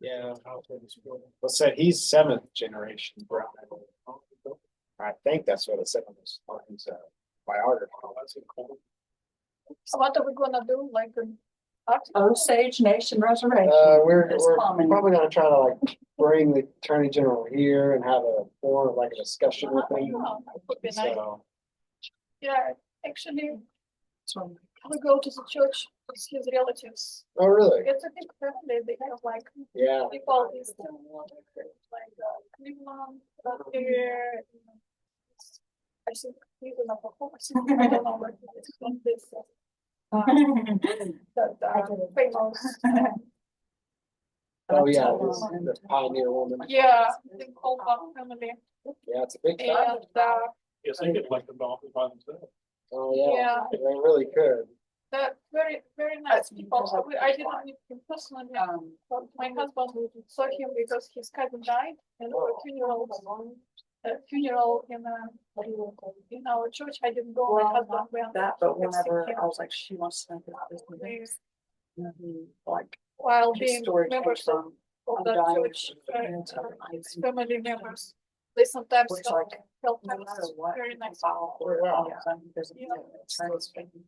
Yeah. Well, said he's seventh generation Brown. I think that's what it said on his biography. So what are we gonna do? Like Osage Nation Reservation. We're is common. probably gonna try to like bring the attorney general here and have a more like a discussion with him. that would be nice. So, Yeah, actually, we go to the church with his relatives. oh, really? It's a big family. They have like Yeah. people is like Cleveland, here. I think he's in Oklahoma. I don't know where he is from this. Famous. Oh, yeah. The pioneer woman. Yeah, the Colbach family. Yeah, it's a big family. And Yes, they could elect them all by themselves. Oh, yeah. yeah. They really could. They're very, very nice people. I didn't meet him personally, but my husband saw him because his cousin died and a funeral in our church. I didn't go. My husband went. That, but whenever I was like, she wants to know this, like While being historic members from of that church, family members, they sometimes help no matter us. what. Very nice.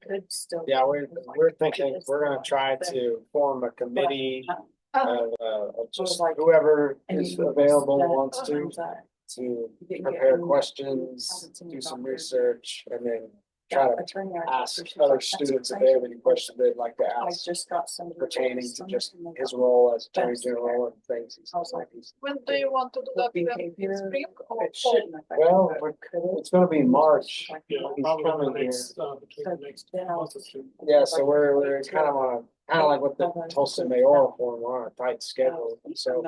Could still. Yeah, we're thinking we're gonna try to form a committee of just whoever is available wants to prepare questions, do some research, and then try to ask other students if they have any questions they'd like to I ask just got some pertaining to just his role as attorney general and things. I was like, When do you want to do that? behavior, Spring or it fall? shouldn't affect. Well, me, it's gonna be in March. Yeah, He's probably coming the here. next, between the next Then I month was- or two. Yeah, so we're kind of on kind of like with the Tulsa mayoral forum, we're on a tight schedule. So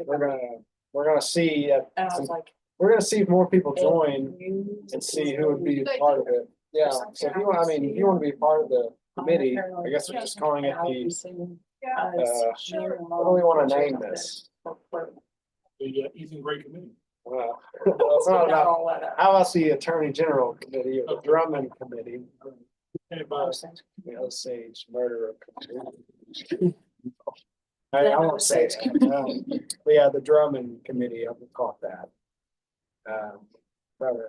we're gonna see And I was like. we're gonna see if more people join and see who would be a part of it. Yeah, so if you want, if you want to be a part of the committee, I guess we're just calling it the, Yeah. what do we want to name this? The Ethan Gray Committee. Well, it's not about, how about the attorney general committee or the Drummond committee? Hey, but The Osage murderer committee. I won't say that. But yeah, the Drummond committee, I would call it that. Probably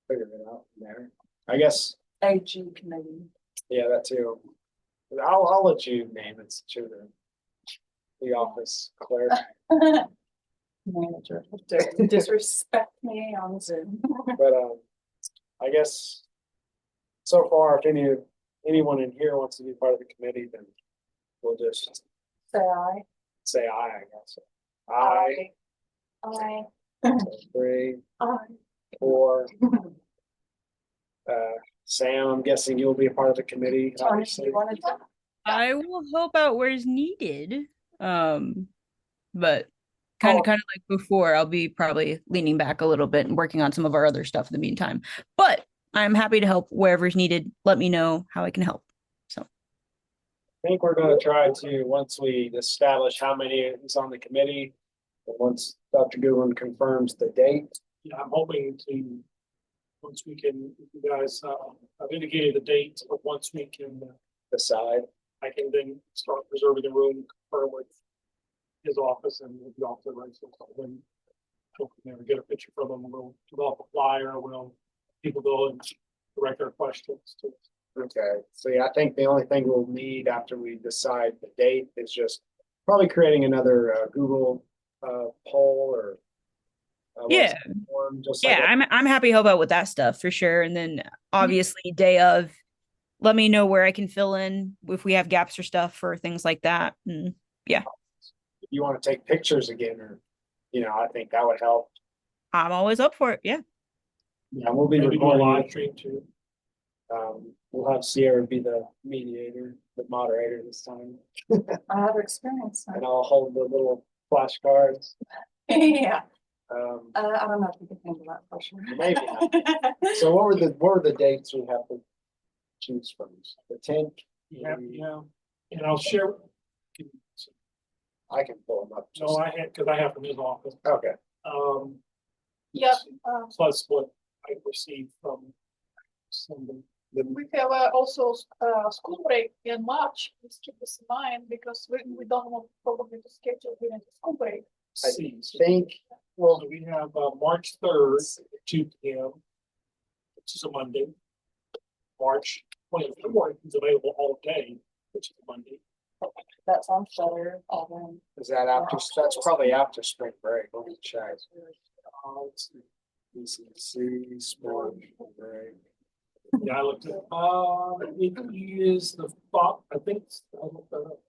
figure it out from there. I guess, AG committee. yeah, that too. I'll let you name it, to the office clerk. Manager, don't disrespect me on Zoom. But I guess so far, if anyone in here wants to be part of the committee, then we'll just Say aye. say aye, I guess. Aye. Aye. So 3, 4. Sam, I'm guessing you'll be a part of the committee. Tony, Obviously. you wanted to? I will help out where is needed. But kind of like before, I'll be probably leaning back a little bit and working on some of our other stuff in the meantime. But I'm happy to help wherever's needed. Let me know how I can help. So I think we're going to try to, once we establish how many is on the committee, and once Dr. Goodwin confirms the date. yeah, I'm hoping to, once we can, you guys, I've indicated the date, but once we can Decide. I can then start reserving the room, confirm with his office and with the office, right? So then we'll never get a picture from him. We'll develop a flyer. We'll people go and direct their questions to. Okay, so yeah, I think the only thing we'll need after we decide the date is just probably creating another Google poll or yeah, form, just yeah, I'm happy to help out with that stuff for sure. And then obviously day of, let me know where I can fill in if we have gaps or stuff or things like that. And yeah, if you want to take pictures again, or I think that would help. I'm always up for it. Yeah. Yeah, we'll be Maybe do a recording live it. stream too. We'll have Sierra be the mediator, the moderator this time, I have experience. and I'll hold the little flashcards. Yeah. I Um, don't know if you can handle that question. Maybe not. So what were the dates we have to choose from? The 10th? Yeah, and I'll share. I can pull them up. No, I had, because I have from his office. Okay. Yeah. Plus what I received from somebody. We have also school break in March. Let's keep this in mind because we don't want probably to schedule during the school break. I think, Well, we have March 3rd, 2 p.m. Which is a Monday. March 24th is available all day, which is a Monday. That sounds better. Then. is that after, that's probably after spring break, let me check. Let's see. BCC, spring break. Yeah, I looked at, it is the thought, I think. I looked that up.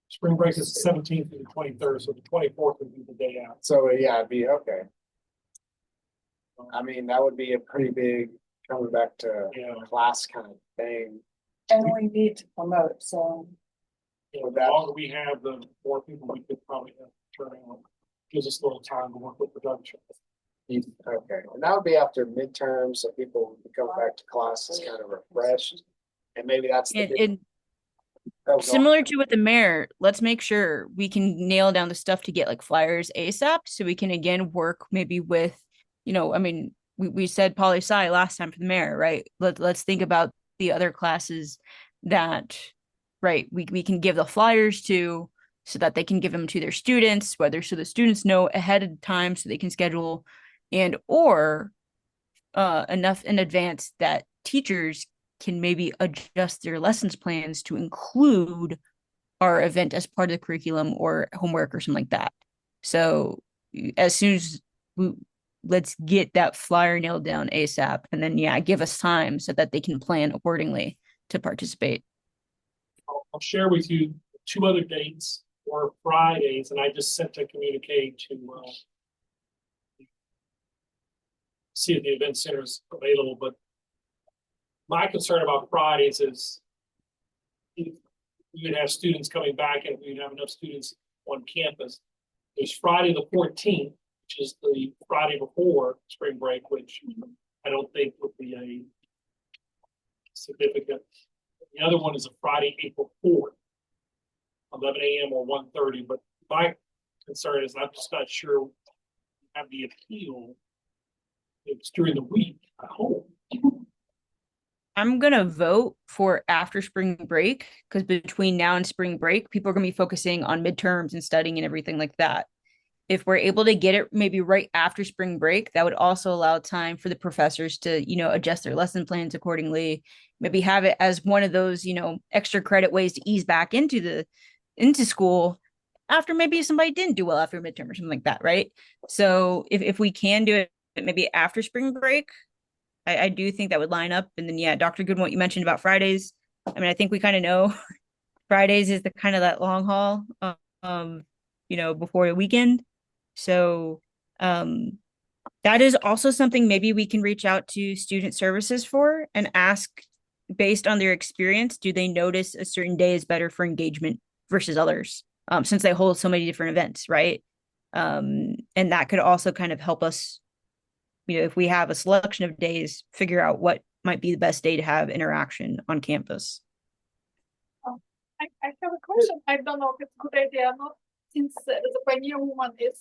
Spring break is the 17th and the 23rd, so the 24th would be the day out. So, yeah, it'd be, okay. I mean, that would be a pretty big coming back to Yeah. class kind of thing. And we need to promote, so. You know, the longer we have, the more people we could probably have turning on. Gives us a little time to work with production. Okay, and that would be after midterm, so people can come back to classes kind of refreshed. And maybe that's the big- And that was all- similar to with the mayor, let's make sure we can nail down the stuff to get like flyers ASAP so we can again work maybe with, I mean, we said poli sci last time for the mayor, right? Let's think about the other classes that, right, we can give the flyers to so that they can give them to their students, whether so the students know ahead of time so they can schedule and or enough in advance that teachers can maybe adjust their lessons plans to include our event as part of the curriculum or homework or something like that. So as soon as let's get that flyer nailed down ASAP and then give us time so that they can plan accordingly to participate. I'll share with you 2 other dates or Fridays, and I just sent a communique to see if the event center is available. But my concern about Fridays is if we would have students coming back and we'd have enough students on campus. There's Friday the 14th, which is the Friday before spring break, which I don't think would be a significant. The other one is a Friday, April 4th, 11 a.m. or 1:30. But my concern is I'm just not sure we have the appeal. It's during the week, I hope. I'm gonna vote for after spring break because between now and spring break, people are gonna be focusing on midterms and studying and everything like that. If we're able to get it maybe right after spring break, that would also allow time for the professors to, adjust their lesson plans accordingly. Maybe have it as one of those, extra credit ways to ease back into school after maybe somebody didn't do well after midterm or something like that, right? So if we can do it maybe after spring break, I do think that would line up. And then Dr. Good, what you mentioned about Fridays. I mean, I think we kind of know Fridays is the kind of that long haul, before the weekend. So that is also something maybe we can reach out to student services for and ask based on their experience, do they notice a certain day is better for engagement versus others? Since they hold so many different events, right? And that could also kind of help us, if we have a selection of days, figure out what might be the best day to have interaction on campus. I have a question. I don't know if it's a good idea or not. Since the pioneer woman is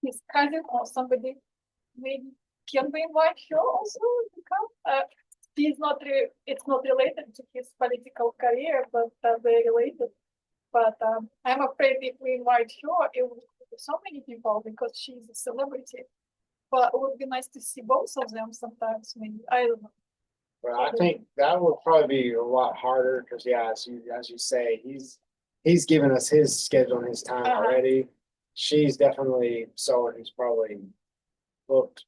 his cousin or somebody, maybe can we invite her also to come? It's not related to his political career, but they're related. But I'm afraid if we invite her, it will be so many people because she's a celebrity. But it would be nice to see both of them sometimes. Maybe I don't know. Well, I think that would probably be a lot harder because as you say, he's given us his schedule and his time already. She's definitely someone who's probably booked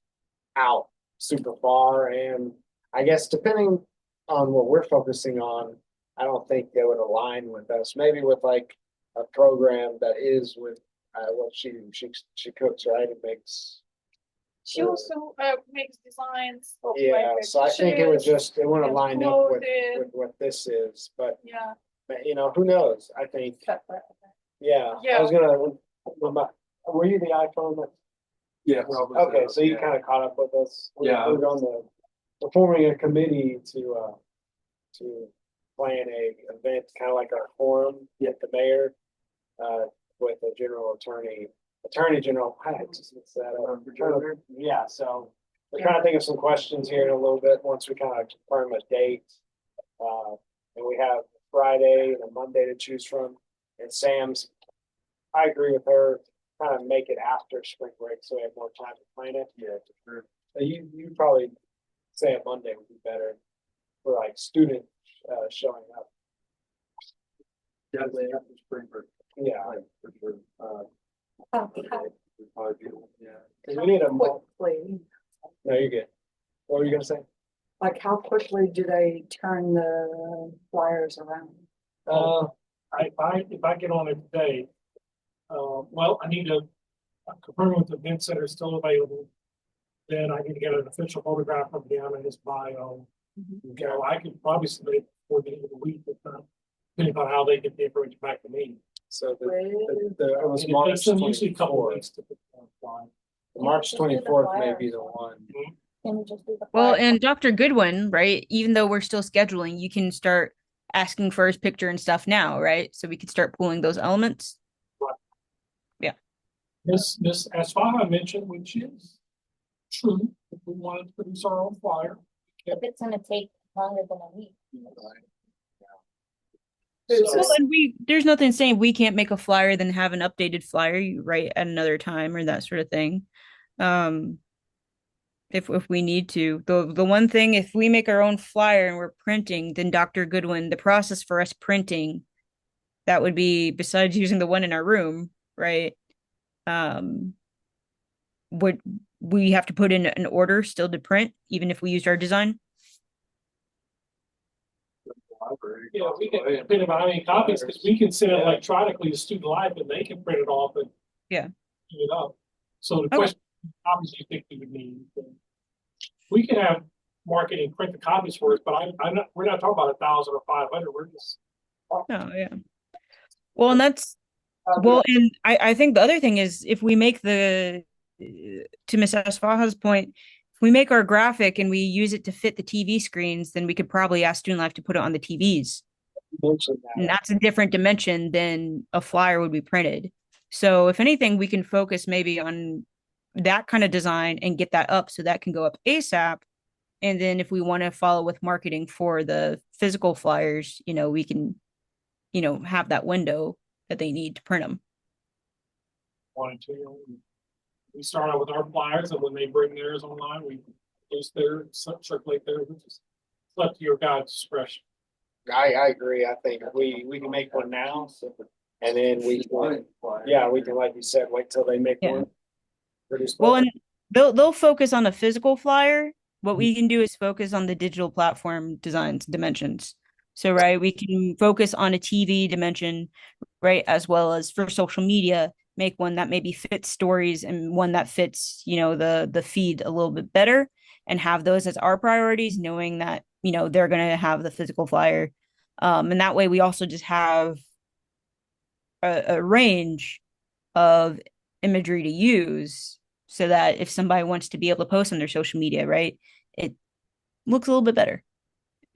out super far, and I guess depending on what we're focusing on, I don't think they would align with us. Maybe with like a program that is with what she cooks, right? It makes. She also makes designs of So I think it wouldn't line up with what this is, but who knows? I think I was gonna. Were you the iPhone? Yeah. Okay, so you kind of caught up with us. Yeah. We're forming a committee to plan a event, kind of like our forum with the mayor, with the general attorney general. I just mixed that up. Yeah, so we're trying to think of some questions here in a little bit, once we kind of confirm a date. And we have Friday and a Monday to choose from, and Sam's, I agree with her, kind of make it after spring break, so we have more time to plan it. Yeah, for sure. You probably say a Monday would be better for like student, showing up. Yeah, they have to spring break, Yeah, like, for sure. How- Would probably be, yeah. because we need a, Quickly, no, you're good. What were you gonna say? like how quickly do they turn the flyers around? If I get on it today, well, I need to confirm with the events that are still available. Then I need to get an official photograph of him and his bio. You know, I could probably submit it before the end of the week, if not, depending on how they get the information back to me. So it was And it March takes them usually a couple 24th. weeks to put it on fly. March 24th may be the one. Can you just do the Well, flyer? and Dr. Goodwin, right? Even though we're still scheduling, you can start asking for his picture and stuff now, right? So we could start pulling those elements. This Asfaha mentioned, which is true, if we wanted to produce our own flyer. If it's gonna take longer than a week. Who's So- Well, and there's nothing saying we can't make a flyer then have an updated flyer you write at another time or that sort of thing. If we need to. The one thing, if we make our own flyer and we're printing, then Dr. Goodwin, the process for us printing, that would be besides using the one in our room, right? Would we have to put in an order still to print, even if we used our design? Library. Yeah, we can print about how many copies, because we can send it electronically to Student Life and they can print it off and. Yeah. Do it up. So the Okay. question, how copies do you think we would need? We can have marketing print the copies for us, but I'm not, we're not talking about 1,000 or 500, we're just. Oh, yeah. Well, and that's well, and I think the other thing is if we make to Miss Asfaha's point, if we make our graphic and we use it to fit the TV screens, then we could probably ask Student Life to put it on the TVs. Mention And that. that's a different dimension than a flyer would be printed. So if anything, we can focus maybe on that kind of design and get that up so that can go up ASAP. And then if we want to follow with marketing for the physical flyers, we can, have that window that they need to print them. Wanted to, we start out with our flyers, and when they bring theirs online, we post theirs, circulate theirs, it's just up to your guys' discretion. I agree. I think we can make one now, and then we can, we can, like you said, wait till they make Yeah. one. Produce Well, one. and they'll focus on the physical flyer. What we can do is focus on the digital platform designs dimensions. So, right, we can focus on a TV dimension, right, as well as for social media, make one that maybe fits stories and one that fits, the feed a little bit better, and have those as our priorities, knowing that, they're going to have the physical flyer. And that way we also just have a range of imagery to use so that if somebody wants to be able to post on their social media, right, it looks a little bit better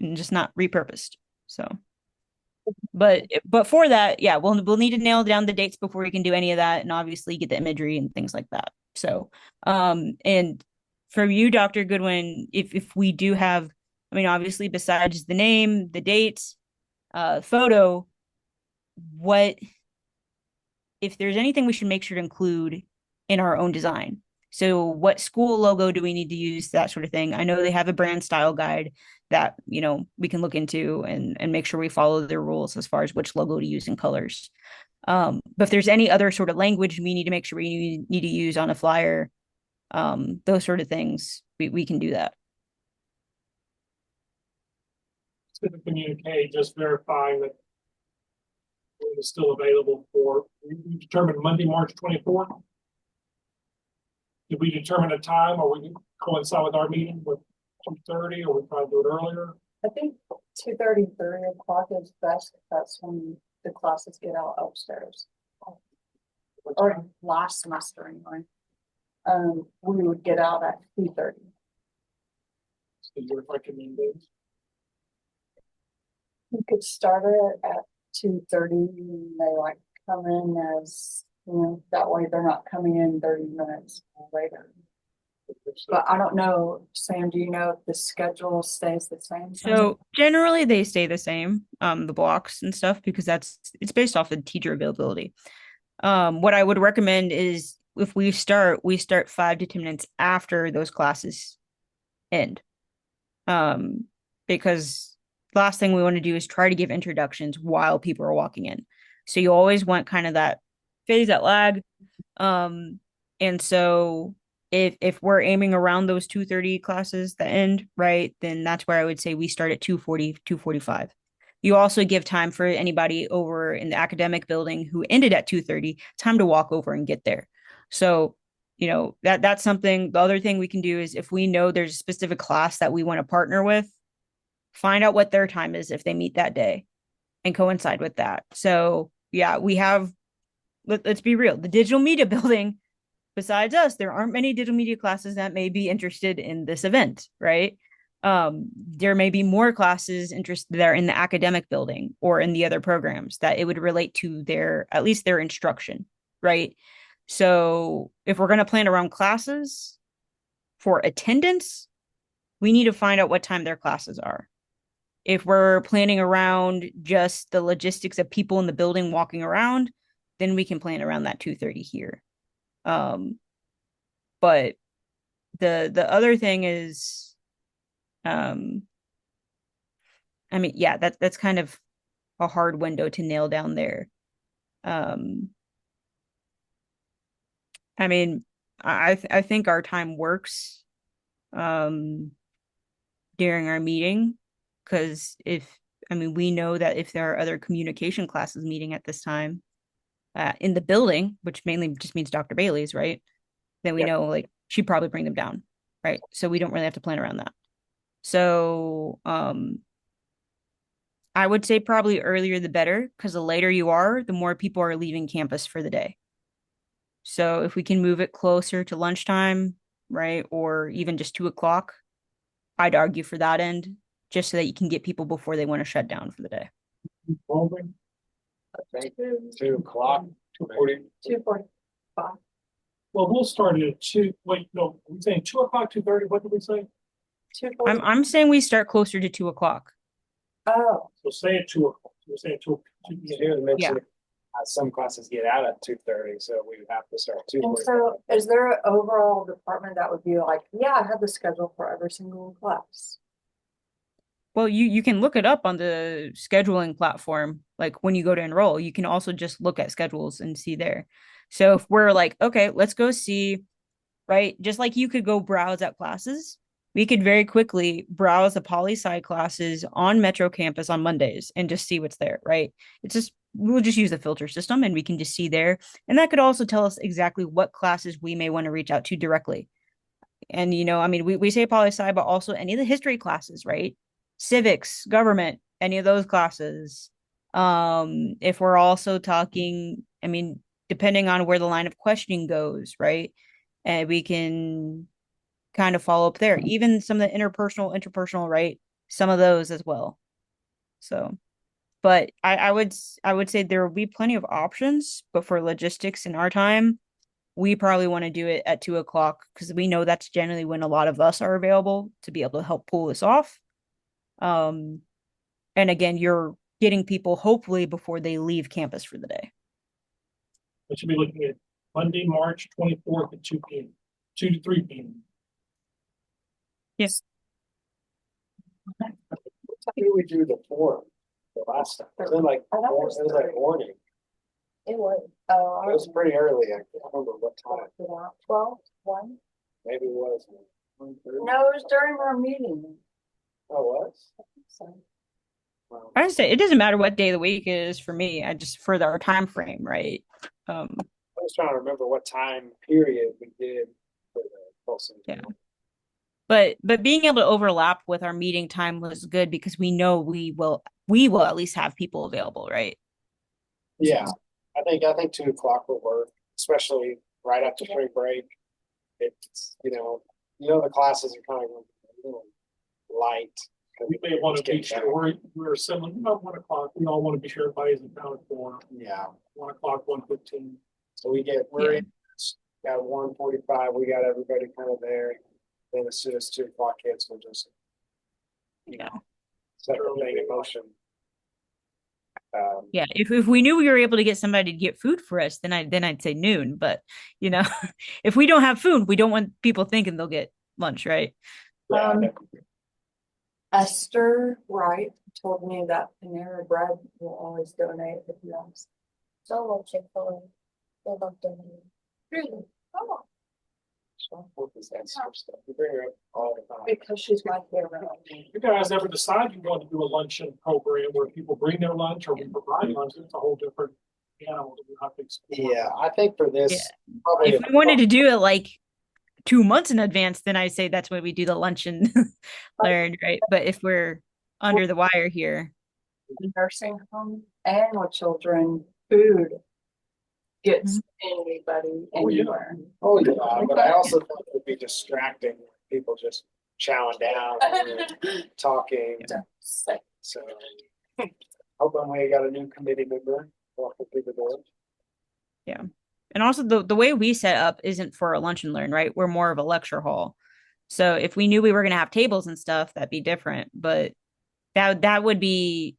and just not repurposed. So, but for that, yeah, we'll need to nail down the dates before we can do any of that, and obviously get the imagery and things like that. So, and for you, Dr. Goodwin, if we do have, I mean, obviously besides the name, the dates, photo, what if there's anything we should make sure to include in our own design? So what school logo do we need to use, that sort of thing? I know they have a brand style guide that, we can look into and make sure we follow their rules as far as which logo to use in colors. But if there's any other sort of language we need to make sure we need to use on a flyer, those sort of things, we can do that. To the communique, just verifying that it is still available for, we determined Monday, March 24th. Did we determine a time, or we coincide with our meeting with 2:30, or we try to do it earlier? I think 2:30, 3 o'clock is best. That's when the classes get out upstairs. Or last semester anyway. We would get out at 2:30. So you're recommending. We could start it at 2:30 and they like come in as, that way they're not coming in 30 minutes later. But I don't know, Sam, do you know if the schedule stays the same? So generally they stay the same, the blocks and stuff, because it's based off of teacher availability. What I would recommend is if we start 5 to 10 minutes after those classes end. Because the last thing we want to do is try to give introductions while people are walking in. So you always want kind of that phase, that lag. And so if we're aiming around those 2:30 classes that end, right, then that's where I would say we start at 2:40, 2:45. You also give time for anybody over in the academic building who ended at 2:30 time to walk over and get there. So, you know, that's something. The other thing we can do is if we know there's a specific class that we want to partner with, find out what their time is if they meet that day and coincide with that. So, yeah, we have, let's be real, the digital media building, besides us, there aren't many digital media classes that may be interested in this event, right? There may be more classes interested there in the academic building or in the other programs that it would relate to their, at least their instruction, right? So if we're going to plan around classes for attendance, we need to find out what time their classes are. If we're planning around just the logistics of people in the building walking around, then we can plan around that 2:30 here. But the other thing is, I mean, yeah, that's kind of a hard window to nail down there. I mean, I think our time works during our meeting, because we know that if there are other communication classes meeting at this time in the building, which mainly just means Dr. Bailey's, right? Then we know like she'd probably bring them down, right? So we don't really have to plan around that. So I would say probably earlier the better, because the later you are, the more people are leaving campus for the day. So if we can move it closer to lunchtime, right, or even just 2 o'clock, I'd argue for that end, just so that you can get people before they want to shut down for the day. I think 2 o'clock. 2:40. 2:45. Well, we'll start at 2, wait, no, we're saying 2 o'clock, 2:30, what did we say? 2:40. I'm saying we start closer to 2 o'clock. Oh, So say at 2 o'clock, we're saying 2. You hear them mention some classes get out at 2:30, so we would have to start at 2:45. and so is there an overall department that would be like, yeah, I have the schedule for every single class? Well, you can look it up on the scheduling platform. Like when you go to enroll, you can also just look at schedules and see there. So if we're like, okay, let's go see, right? Just like you could go browse at classes, we could very quickly browse the poli-sci classes on Metro campus on Mondays and just see what's there, right? We'll just use the filter system and we can just see there. And that could also tell us exactly what classes we may want to reach out to directly. And, you know, I mean, we say poli-sci, but also any of the history classes, right? Civics, government, any of those classes. If we're also talking, I mean, depending on where the line of questioning goes, right? And we can kind of follow up there. Even some of the interpersonal, right? Some of those as well. So, but I would say there will be plenty of options, but for logistics in our time, we probably want to do it at 2 o'clock, because we know that's generally when a lot of us are available to be able to help pull this off. And again, you're getting people hopefully before they leave campus for the day. I should be looking at Monday, March 24th at 2 p.m., 2 to 3 p.m. Yes. How did we do the forum the last time? It was like, I thought it was it was like 30. morning. It was. Oh, It was pretty early. I can't remember what time. 12, 1? Maybe it was. 1:30? No, it was during our meeting. Oh, it was? So, Well, I say it doesn't matter what day of the week it is for me. I just for our time frame, right? I was trying to remember what time period we did for the Folsom. Yeah. But being able to overlap with our meeting time was good, because we know we will at least have people available, right? Yeah, I think 2 o'clock will work, especially right after spring break. It's, the classes are kind of a little light. We may want to be sure we're similar, 1 o'clock. We all want to be sure everybody's accounted for. Yeah, 1 o'clock, 1:15. so we're in got 1:45, we got everybody kind of there. Then as soon as 2 o'clock hits, we'll just, you know, set everything in motion. Yeah, if we knew we were able to get somebody to get food for us, then I'd say noon. But you know, if we don't have food, we don't want people thinking they'll get lunch, right? Yeah, Um, Esther Wright told me that Panera Bread will always donate if you ask. So will Chick-fil-A. They love donating. Really? Oh, what is that sort of stuff? We bring her up all the time. Because she's my favorite. You guys ever decide you want to do a luncheon program where people bring their lunch or we provide lunch? It's a whole different animal that we have to explore. Yeah, I think for this, Yeah. probably. If we wanted to do it like 2 months in advance, then I say that's when we do the lunch and learn, right? But if we're under the wire here, Nursing home and with children, food gets anybody Oh, yeah. anywhere. Oh, yeah, but I also think it would be distracting, people just chowing down and talking, So, so. Hoping we got a new committee member, welcome to the board. and also the way we set up isn't for a lunch and learn, right? We're more of a lecture hall. So if we knew we were going to have tables and stuff, that'd be different. But that would be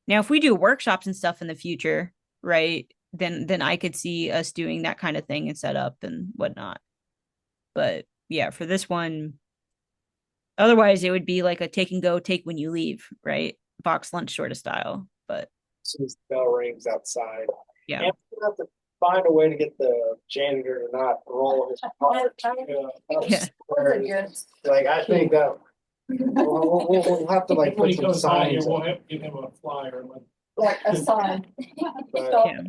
now if we do workshops and stuff in the future, right? Then I could see us doing that kind of thing and set up and whatnot. But yeah, for this one, otherwise it would be like a take and go, take when you leave, right? Box lunch sort of style. But As soon as the bell rings outside. yeah. And we have to find a way to get the janitor to not roll his cart. Yeah. Upstairs. Like, I think that, we'll have to like When put he some comes by here, signs we'll up, have to give him a flyer, like a sign. but Yeah.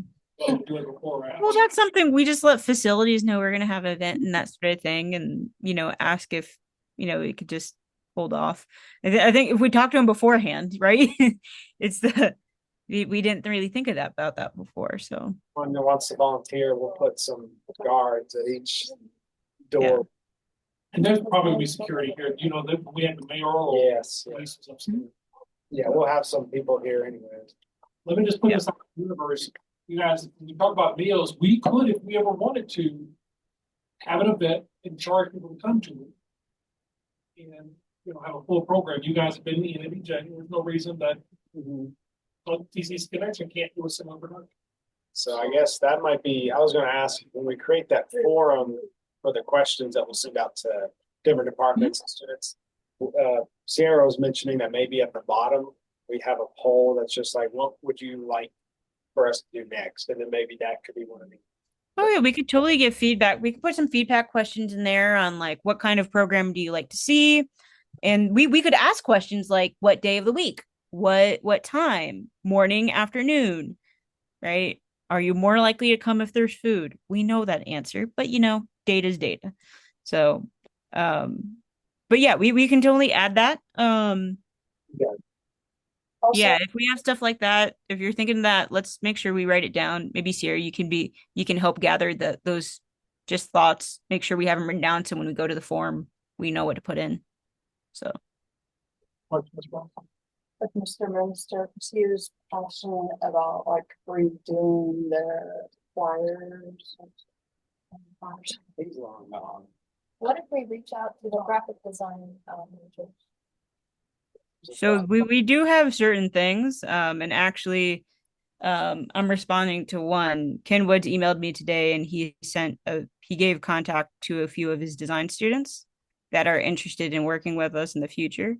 do it before. or after. Well, that's something we just let facilities know we're going to have an event and that sort of thing. And, ask if, we could just hold off. I think if we talk to them beforehand, right? It's we didn't really think of that about that before. So, one that wants to volunteer, we'll put some guards at each door. And there's probably be security here, that we have the mayoral. Yes, yes. Police upstairs. Yeah, we'll have some people here anyways. Let me just put this out in the universe. You guys, when you talk about meals, we could, if we ever wanted to, have an event and charge people to come to it. And, have a full program. You guys have been in NBJ. There's no reason that TC's Connection can't do a similar production. So I guess that might be, I was gonna ask, when we create that forum for the questions that we'll send out to different departments and students. Sierra was mentioning that maybe at the bottom, we have a poll that's just like, what would you like for us to do next? And then maybe that could be one of the. oh yeah, we could totally give feedback. We could put some feedback questions in there on like what kind of program do you like to see, and we could ask questions like what day of the week, what time, morning, afternoon, right? Are you more likely to come if there's food? We know that answer, but data's data. So, but yeah, we can totally add that. Also, Yeah, if we have stuff like that, if you're thinking that, let's make sure we write it down. Maybe Sierra, you can help gather those just thoughts. Make sure we have them written down so when we go to the form, we know what to put in. So with Mr. Minister, because he was passionate about like redoing the flyers. He's long gone. What if we reach out to the graphic design major? So we do have certain things, and actually, I'm responding to one. Ken Woods emailed me today, and he gave contact to a few of his design students that are interested in working with us in the future.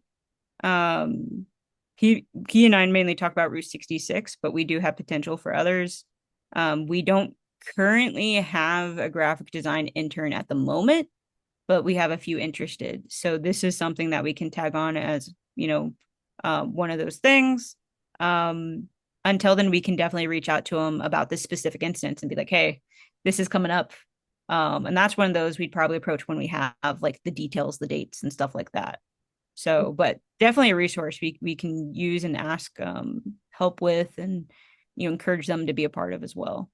He and I mainly talk about Route 66, but we do have potential for others. We don't currently have a graphic design intern at the moment, but we have a few interested. So this is something that we can tag on as one of those things. Until then, we can definitely reach out to them about this specific instance and be like, hey, this is coming up. And that's one of those we'd probably approach when we have like the details, the dates and stuff like that. So, but definitely a resource we can use and ask help with, and encourage them to be a part of as well.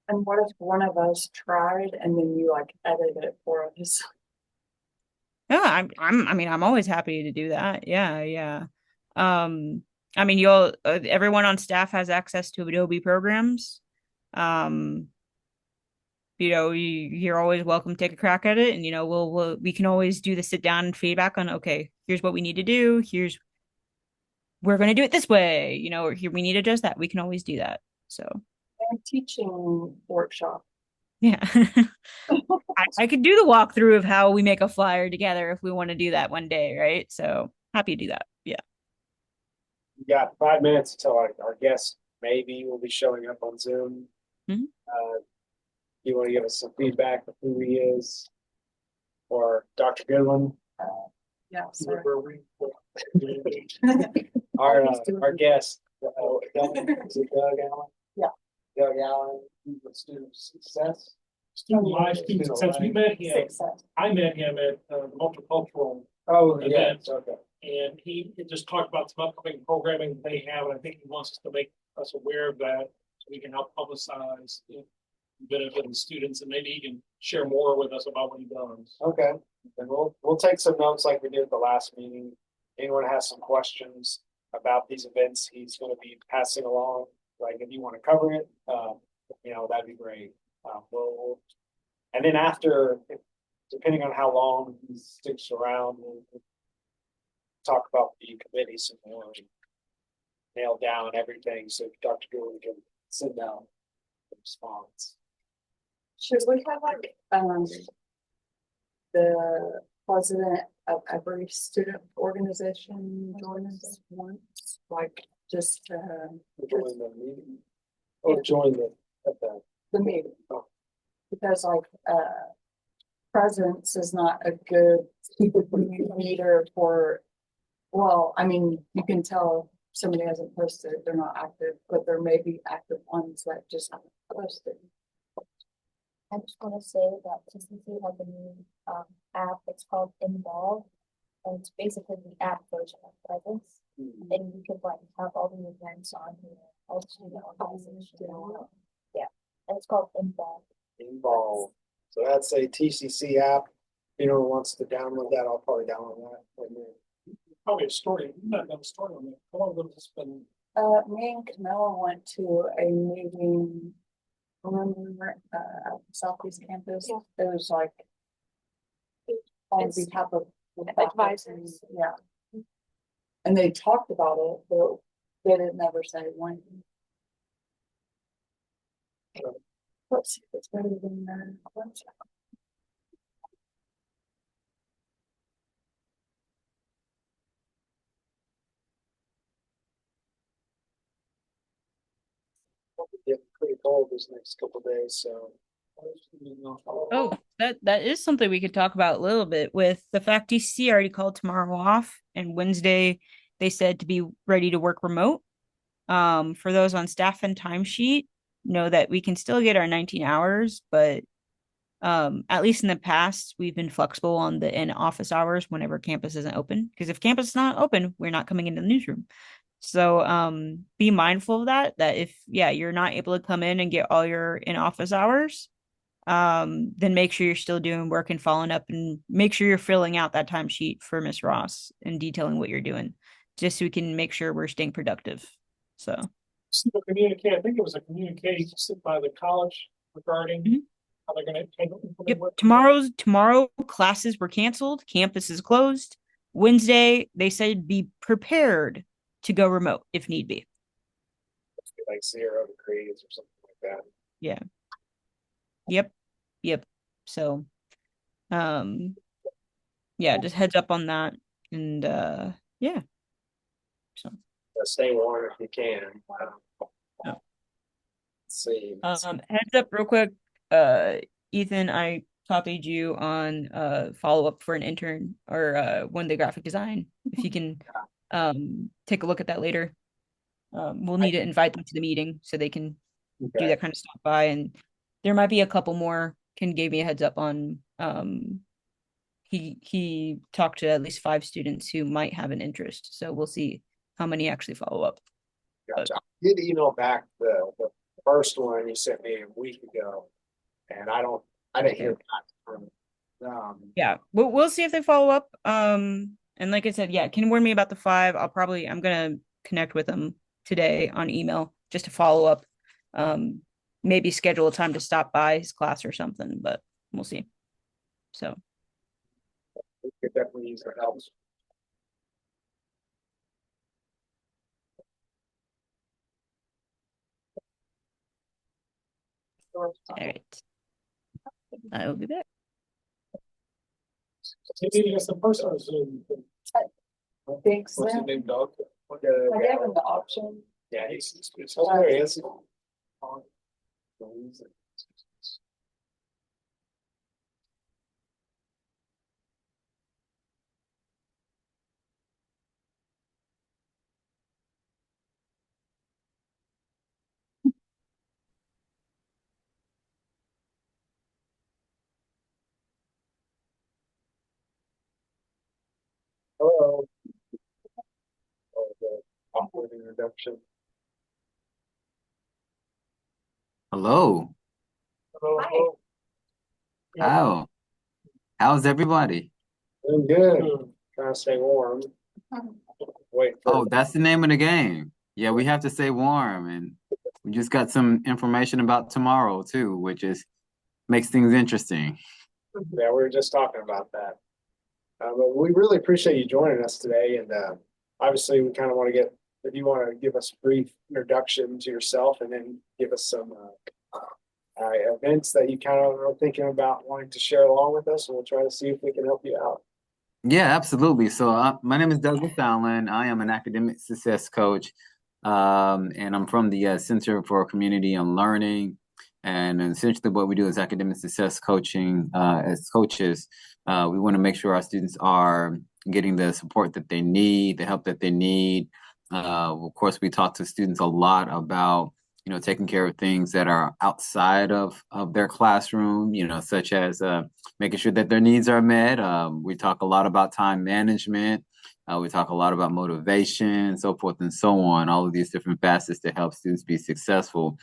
And what if one of us tried and then you like edited it for us? Yeah, I'm always happy to do that. Yeah. Everyone on staff has access to Adobe programs. you're always welcome to take a crack at it, and we can always do the sit down feedback on, okay, here's what we need to do, we're going to do it this way, or here we need to adjust that. We can always do that. So And teaching workshop. yeah. I could do the walkthrough of how we make a flyer together if we want to do that one day, right? So happy to do that. Yeah. We got 5 minutes until our guest maybe will be showing up on Zoom. Mhm. You want to give us some feedback of who he is, or Dr. Goodwin, Yeah, Where sorry. were we? our guest, is it Doug Allen? Yeah. Doug Allen, he's with Student Success. Student life, student since we met him, Success. I met him at the multicultural, Oh, yeah, yeah, okay. and he just talked about some upcoming programming they have, and I think he wants us to make us aware of that, so we can help publicize the benefit of the students, and maybe he can share more with us about what he does. Okay, and we'll take some notes like we did at the last meeting. Anyone has some questions about these events he's gonna be passing along, like if you wanna cover it, that'd be great. And then after, depending on how long he sticks around, we'll talk about the committee some more. And nail down everything, so Dr. Gould can sit down and response. Should we have like, the president of every student organization join us once, like just, Join the meeting. Or join the meeting? Because like, presence is not a good meter for, well, I mean, you can tell somebody hasn't posted, they're not active, but there may be active ones that just haven't posted. I'm just gonna say that TCC has a new app, it's called Involve. And it's basically the app version of Presence, and you can like have all the events on here, all the student organizations. Yeah, and it's called Involve. Involved. So that's a TCC app. If anyone wants to download that, I'll probably download that right now. Probably a story, not a story on that, all of them has been. Me and Camilla went to a meeting, remember, at the Southeast campus. Yeah. It was like on It's behalf of the advisors. faculty, yeah. And they talked about it, but they didn't never say when. Let's see if it's better than that. Getting pretty cold this next couple days, so. Oh, that is something we could talk about a little bit. With the fact TCC already called tomorrow off, and Wednesday they said to be ready to work remote. For those on staff and timesheet, know that we can still get our 19 hours, but at least in the past, we've been flexible on the in-office hours whenever campus isn't open. Because if campus is not open, we're not coming into the newsroom. So be mindful of that if you're not able to come in and get all your in-office hours, then make sure you're still doing work and following up, and make sure you're filling out that timesheet for Miss Ross and detailing what you're doing, just so we can make sure we're staying productive. So The communique, I think it was a communique sent by the college regarding how they're gonna handle. yep, tomorrow classes were canceled, campus is closed. Wednesday they said be prepared to go remote if need be. Like 0 degrees or something like that. Yeah. Yep. So just heads up on that. And yeah. So Stay warm if you can. Yeah. Let's see. heads up real quick. Ethan, I copied you on follow up for an intern or one day graphic design. If you can take a look at that later. We'll need to invite them to the meeting so they can do that kind of stuff by, and there might be a couple more. Ken gave me a heads up on he talked to at least 5 students who might have an interest, so we'll see how many actually follow up. Gotcha. I did email back the first one you sent me a week ago, and I didn't hear back from Yeah, we'll see if they follow up. And like I said, Ken warned me about the 5. I'm gonna connect with them today on email just to follow up. maybe schedule a time to stop by his class or something, but we'll see. So We could definitely use their help. all right. I will be back. So you meeting us in person or Zoom? I think so. What's his name, Doug? I gave him the option. Yeah, he's. Oh, there he is. Hello. Oh, the awkward introduction. Hello. Hello. How? How's everybody? Doing good. Trying to stay warm. Wait Oh, for, that's the name of the game. Yeah, we have to stay warm, and we just got some information about tomorrow too, which is makes things interesting. yeah, we were just talking about that. But we really appreciate you joining us today, and obviously we kind of want to get, if you want to give us a brief introduction to yourself, and then give us some events that you kind of are thinking about wanting to share along with us, and we'll try to see if we can help you out. Yeah, absolutely. So my name is Douglas Allen. I am an academic success coach, and I'm from the Center for Community and Learning. And essentially, what we do is academic success coaching. As coaches, we want to make sure our students are getting the support that they need, the help that they need. Of course, we talk to students a lot about taking care of things that are outside of their classroom, such as making sure that their needs are met. We talk a lot about time management. We talk a lot about motivation, so forth and so on, all of these different facets to help students be successful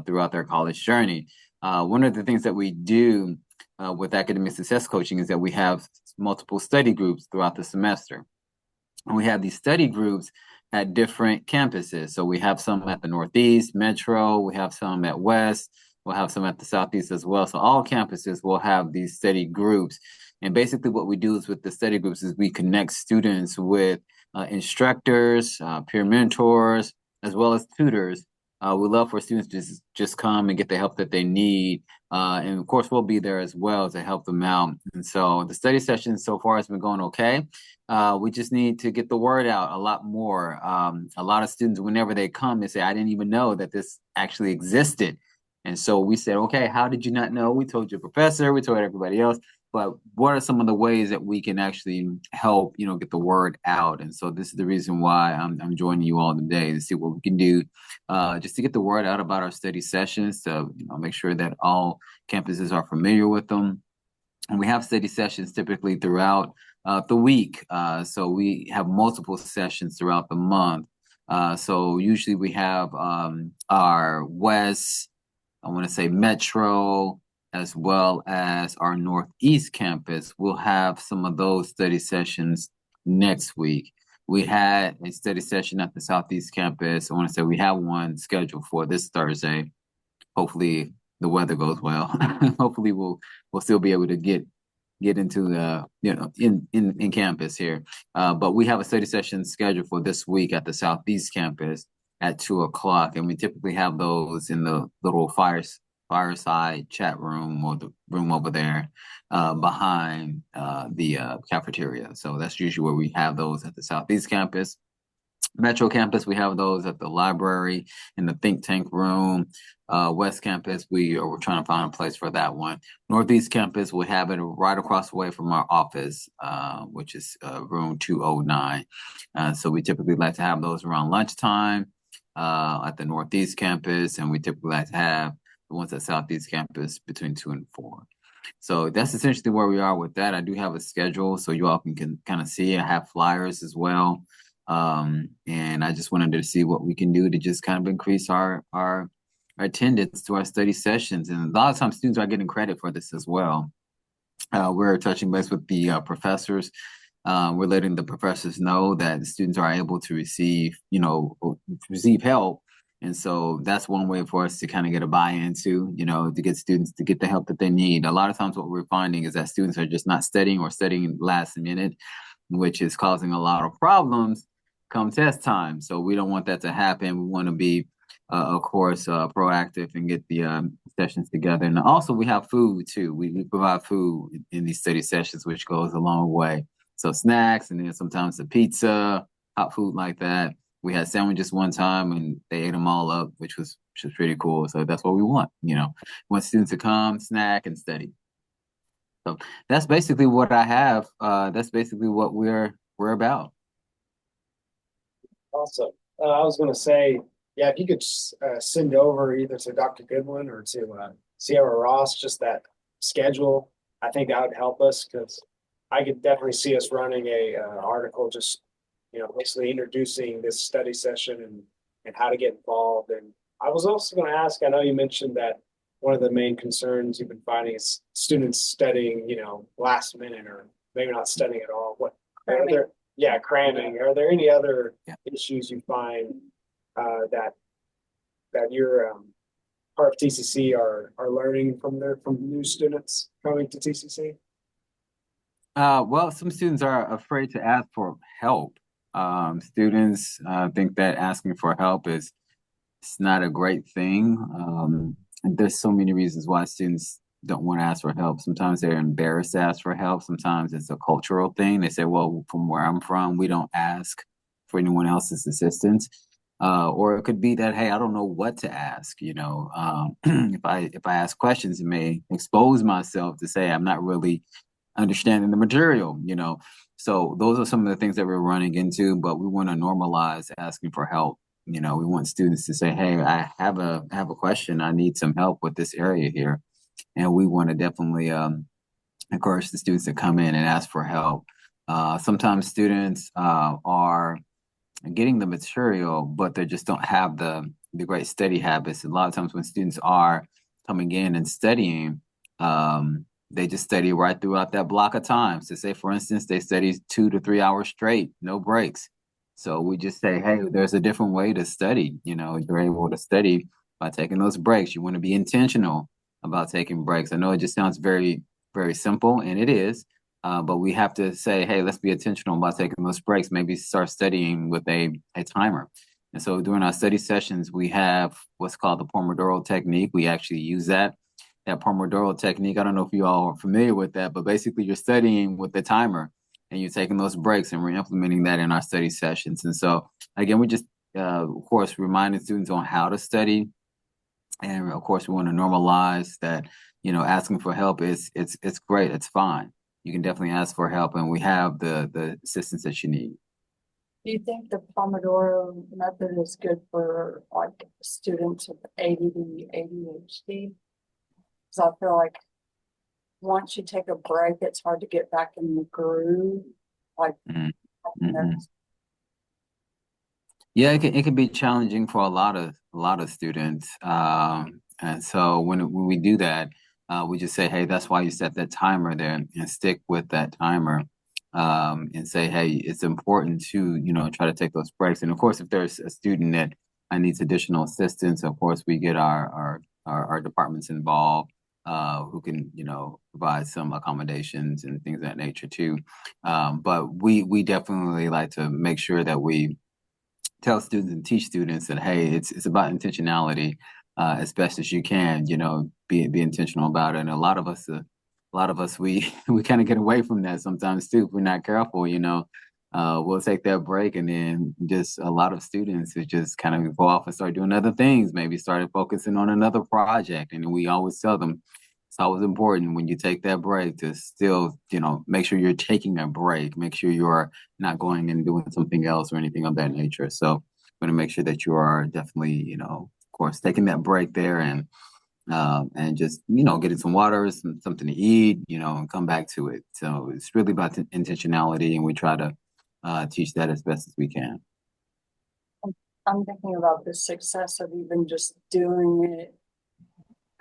throughout their college journey. One of the things that we do with academic success coaching is that we have multiple study groups throughout the semester. And we have these study groups at different campuses. So we have some at the Northeast, Metro, we have some at West, we'll have some at the Southeast as well. So all campuses will have these study groups. And basically what we do is with the study groups is we connect students with instructors, peer mentors, as well as tutors. We love for students to just come and get the help that they need. And of course, we'll be there as well to help them out. And so the study session so far has been going okay. We just need to get the word out a lot more. A lot of students, whenever they come, they say, I didn't even know that this actually existed. And so we said, okay, how did you not know? We told your professor, we told everybody else, but what are some of the ways that we can actually help, get the word out? And so this is the reason why I'm joining you all today to see what we can do just to get the word out about our study sessions, to make sure that all campuses are familiar with them. And we have study sessions typically throughout the week. So we have multiple sessions throughout the month. So usually we have our West, I want to say Metro, as well as our Northeast campus. We'll have some of those study sessions next week. We had a study session at the Southeast campus. I want to say we have one scheduled for this Thursday. Hopefully the weather goes well. Hopefully we'll still be able to get into the in campus here. But we have a study session scheduled for this week at the Southeast campus at 2:00, and we typically have those in the little fireside chat room, or the room over there behind the cafeteria. So that's usually where we have those at the Southeast campus. Metro campus, we have those at the library, in the think tank room. West campus, we're trying to find a place for that one. Northeast campus, we have it right across the way from our office, which is room 209. So we typically like to have those around lunchtime at the Northeast campus, and we typically like to have the ones at Southeast campus between 2 and 4. So that's essentially where we are with that. I do have a schedule so you all can kind of see. I have flyers as well. And I just wanted to see what we can do to just kind of increase our attendance to our study sessions. And a lot of times students are getting credit for this as well. We're touching base with the professors. We're letting the professors know that the students are able to receive help And so that's one way for us to kind of get a buy-in to, to get students to get the help that they need. A lot of times what we're finding is that students are just not studying or studying last minute, which is causing a lot of problems come test time. So we don't want that to happen. We want to be, of course, proactive and get the sessions together. And also we have food too. We provide food in these study sessions, which goes a long way. So snacks, and then sometimes the pizza, hot food like that. We had sandwiches one time and they ate them all up, which was pretty cool. So that's what we want, We want students to come, snack, and study. So that's basically what I have. That's basically what we're about. Awesome. I was going to say, yeah, if you could send over either to Dr. Goodwin or to Sierra Ross just that schedule, I think that would help us because I could definitely see us running a article just basically introducing this study session and how to get involved. And I was also going to ask, I know you mentioned that one of the main concerns you've been finding is students studying, last minute or maybe not studying at all. Cramming. Cramming. Are there any other issues you find that your part of TCC are learning from new students coming to TCC? Well, some students are afraid to ask for help. Students think that asking for help it's not a great thing. And there's so many reasons why students don't want to ask for help. Sometimes they're embarrassed to ask for help. Sometimes it's a cultural thing. They say, well, from where I'm from, we don't ask for anyone else's assistance. Or it could be that, hey, I don't know what to ask. If I ask questions, it may expose myself to say I'm not really understanding the material, So those are some of the things that we're running into, but we want to normalize asking for help. We want students to say, hey, I have a question. I need some help with this area here. And we want to definitely encourage the students to come in and ask for help. Sometimes students are getting the material, but they just don't have the great study habits. A lot of times when students are coming in and studying, they just study right throughout that block of time. So say, for instance, they study 2 to 3 hours straight, no breaks. So we just say, hey, there's a different way to study. You're able to study by taking those breaks. You want to be intentional about taking breaks. I know it just sounds very, very simple, and it is. But we have to say, hey, let's be intentional about taking those breaks. Maybe start studying with a timer. And so during our study sessions, we have what's called the Pomodoro technique. We actually use that Pomodoro technique. I don't know if you all are familiar with that, but basically you're studying with the timer and you're taking those breaks, and we're implementing that in our study sessions. And so again, we just, of course, reminding students on how to study. And of course, we want to normalize that, asking for help it's great. It's fine. You can definitely ask for help, and we have the assistance that you need. Do you think the Pomodoro method is good for like students with ADD, ADHD? Because I feel like once you take a break, it's hard to get back in the groove. Like, Mm-hmm. Yeah, it can be challenging for a lot of students. And so when we do that, we just say, hey, that's why you set that timer there and stick with that timer. And say, hey, it's important to, try to take those breaks. And of course, if there's a student that needs additional assistance, of course, we get our departments involved, who can, provide some accommodations and things of that nature too. But we definitely like to make sure that we tell students and teach students that, hey, it's about intentionality, as best as you can, be intentional about it. And a lot of us, we kind of get away from that sometimes too. If we're not careful, we'll take that break, and then just a lot of students who just kind of go off and start doing other things, maybe started focusing on another project. And we always tell them it's always important when you take that break to still, make sure you're taking a break, make sure you're not going and doing something else or anything of that nature. So I'm going to make sure that you are definitely, of course, taking that break there and just, getting some water, something to eat, and come back to it. So it's really about intentionality, and we try to teach that as best as we can. I'm thinking about the success of even just doing it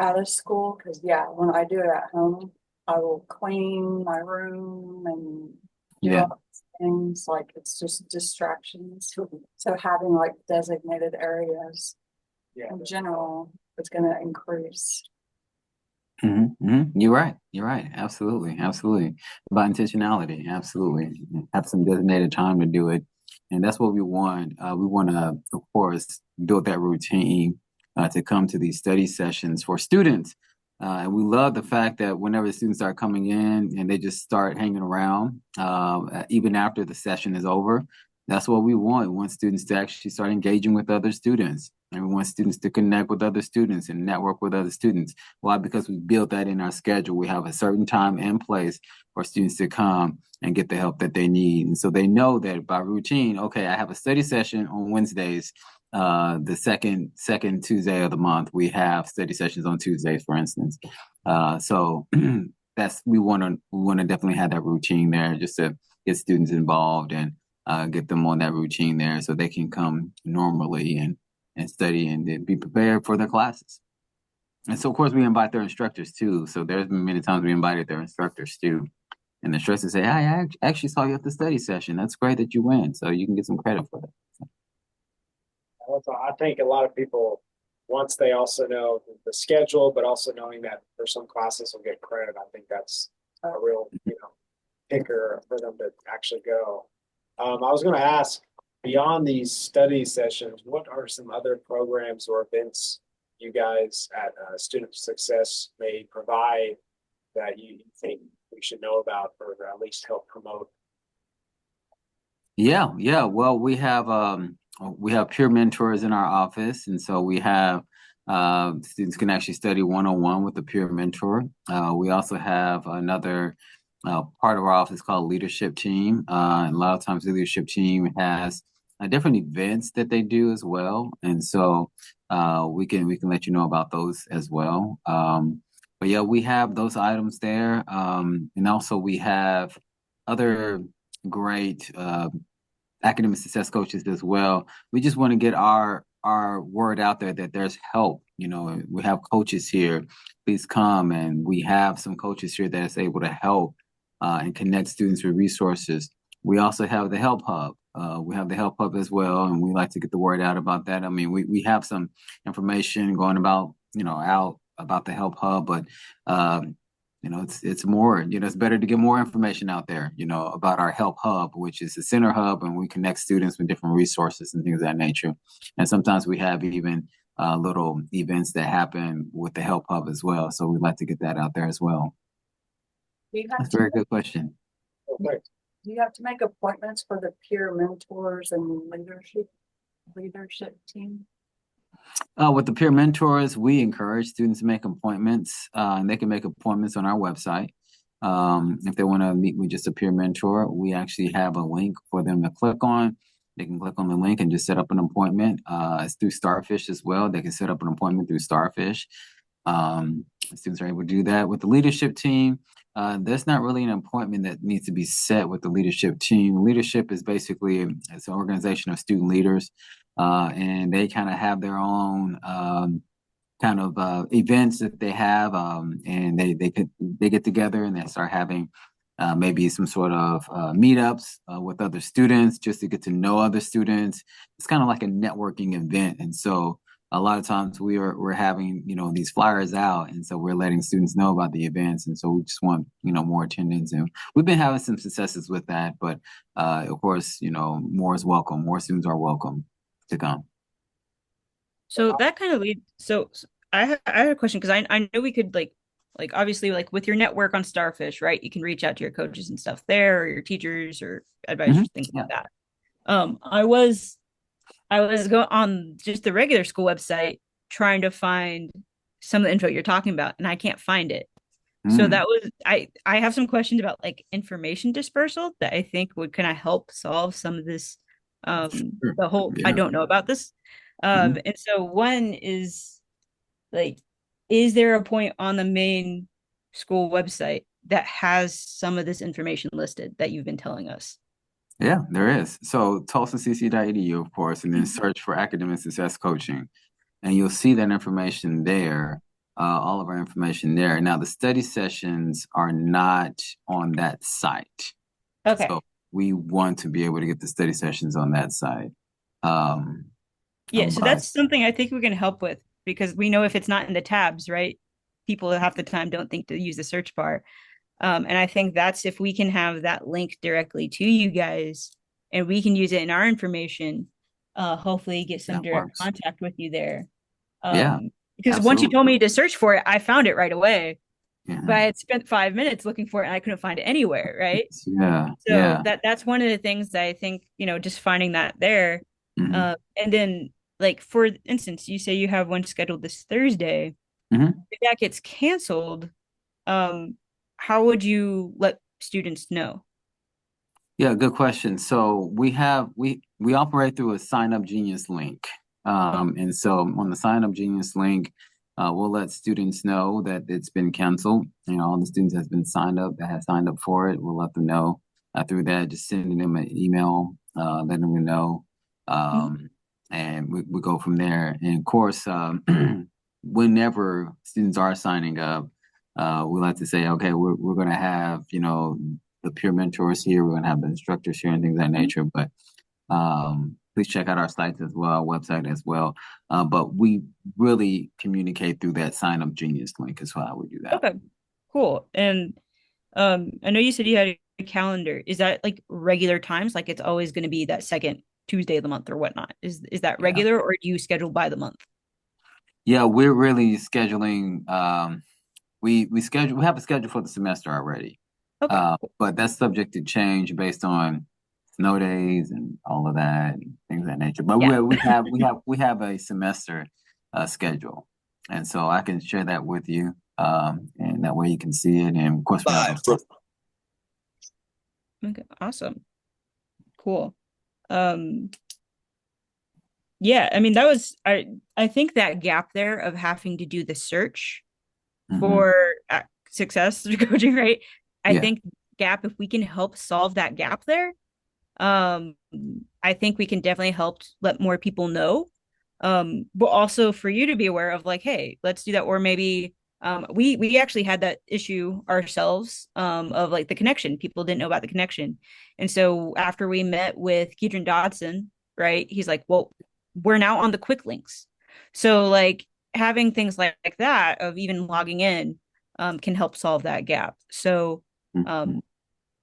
out of school. Because when I do it at home, I will clean my room and do all these things. Like, it's just distractions. So having like designated areas Yeah. in general, it's gonna increase. You're right. You're right. Absolutely. Absolutely. About intentionality. Absolutely. Have some designated time to do it. And that's what we want. We want to, of course, build that routine to come to these study sessions for students. And we love the fact that whenever the students start coming in and they just start hanging around, even after the session is over, that's what we want. We want students to actually start engaging with other students. And we want students to connect with other students and network with other students. Why? Because we built that in our schedule. We have a certain time and place for students to come and get the help that they need. And so they know that by routine, okay, I have a study session on Wednesdays. The second Tuesday of the month, we have study sessions on Tuesdays, for instance. So that's we want to definitely have that routine there just to get students involved and get them on that routine there so they can come normally and study and be prepared for their classes. And so, of course, we invite their instructors too. So there's been many times we invited their instructors too. And the instructors say, I actually saw you at the study session. That's great that you went. So you can get some credit for that. Also, I think a lot of people, once they also know the schedule, but also knowing that for some classes will get credit, I think that's a real, kicker for them to actually go. I was going to ask, beyond these study sessions, what are some other programs or events you guys at Student Success may provide that you think we should know about or at least help promote? Yeah. Well, we have peer mentors in our office, and so we have students can actually study one-on-one with a peer mentor. We also have another part of our office called leadership team. And a lot of times the leadership team has different events that they do as well. And so we can let you know about those as well. But yeah, we have those items there. And also we have other great academic success coaches as well. We just want to get our word out there that there's help. We have coaches here. Please come, and we have some coaches here that's able to help and connect students with resources. We also have the Help Hub. We have the Help Hub as well, and we like to get the word out about that. I mean, we have some information going about, out about the Help Hub, but it's more, it's better to get more information out there, about our Help Hub, which is the center hub, and we connect students with different resources and things of that nature. And sometimes we have even little events that happen with the Help Hub as well. So we'd like to get that out there as well. That's a very good question. Okay. Do you have to make appointments for the peer mentors and leadership team? With the peer mentors, we encourage students to make appointments, and they can make appointments on our website. If they want to meet with just a peer mentor, we actually have a link for them to click on. They can click on the link and just set up an appointment. It's through Starfish as well. They can set up an appointment through Starfish. Students are able to do that. With the leadership team, there's not really an appointment that needs to be set with the leadership team. Leadership is basically it's an organization of student leaders, and they kind of have their own events that they have, and they get together and they start having maybe some sort of meetups with other students just to get to know other students. It's kind of like a networking event, and so a lot of times we're having these flyers out, and so we're letting students know about the events, and so we just want more attendance, and we've been having some successes with that. But of course, more is welcome. More students are welcome to come. So that kind of leads. So I had a question because I know we could like obviously like with your network on Starfish, right? You can reach out to your coaches and stuff there, or your teachers or advisors, things like that. I was going on just the regular school website trying to find some of the info you're talking about, and I can't find it. So that was I have some questions about like information dispersal that I think would kind of help solve some of this the whole I don't know about this. And so one is like, is there a point on the main school website that has some of this information listed that you've been telling us? Yeah, there is. So tulsacc.edu, of course, and then search for academic success coaching, and you'll see that information there, all of our information there. Now, the study sessions are not on that site. Okay. So we want to be able to get the study sessions on that site. Yeah, so Okay. that's something I think we can help with because we know if it's not in the tabs, right? People half the time don't think to use the search bar. And I think that's if we can have that link directly to you guys and we can use it in our information, hopefully get some That direct works. contact with you there. Yeah, Because once you absolutely. told me to search for it, I found it right away. But I Yeah. had spent 5 minutes looking for it and I couldn't find it anywhere, right? Yeah. So Yeah. that's one of the things that I think, just finding that there. Hmm. And then like for instance, you say you have one scheduled this Thursday. Hmm. If that gets canceled, um, how would you let students know? Yeah, good question. So we operate through a Sign Up Genius link. Oh, And so on the Sign Up Genius link, we'll let students know that it's been canceled. You know, all the students has been signed up that have signed up for it. We'll let them know through that, just sending them an email, letting them know. mhm. And we go from there. And of course, whenever students are signing up, we like to say, okay, we're going to have, the peer mentors here. We're going to have the instructors here and things of that nature. But please check out our sites as well, website as well. But we really communicate through that Sign Up Genius link is how we do that. Okay, cool. And I know you said you had a calendar. Is that like regular times? Like it's always going to be that second Tuesday of the month or whatnot? Is that Yeah. regular or do you schedule by the month? Yeah, we're really scheduling. We have a schedule for the semester already. Okay, But that's subject to change based on snow days and all of that and things of that nature. But yeah. we have a semester schedule, and so I can share that with you, and that way you can see it. And of course, we have Okay, awesome. Cool. Um, yeah, I mean that was I think that gap there of having to do the search Mhm. for success through coaching, right? I Yeah. think gap if we can help solve that gap there, um, I think we can definitely help let more people know. But also for you to be aware of like, hey, let's do that. Or maybe we actually had that issue ourselves of like the connection. People didn't know about the connection. And so after we met with Keedron Dodson, right, he's like, well, we're now on the quick links. So like having things like that of even logging in can help solve that gap. So Mhm. um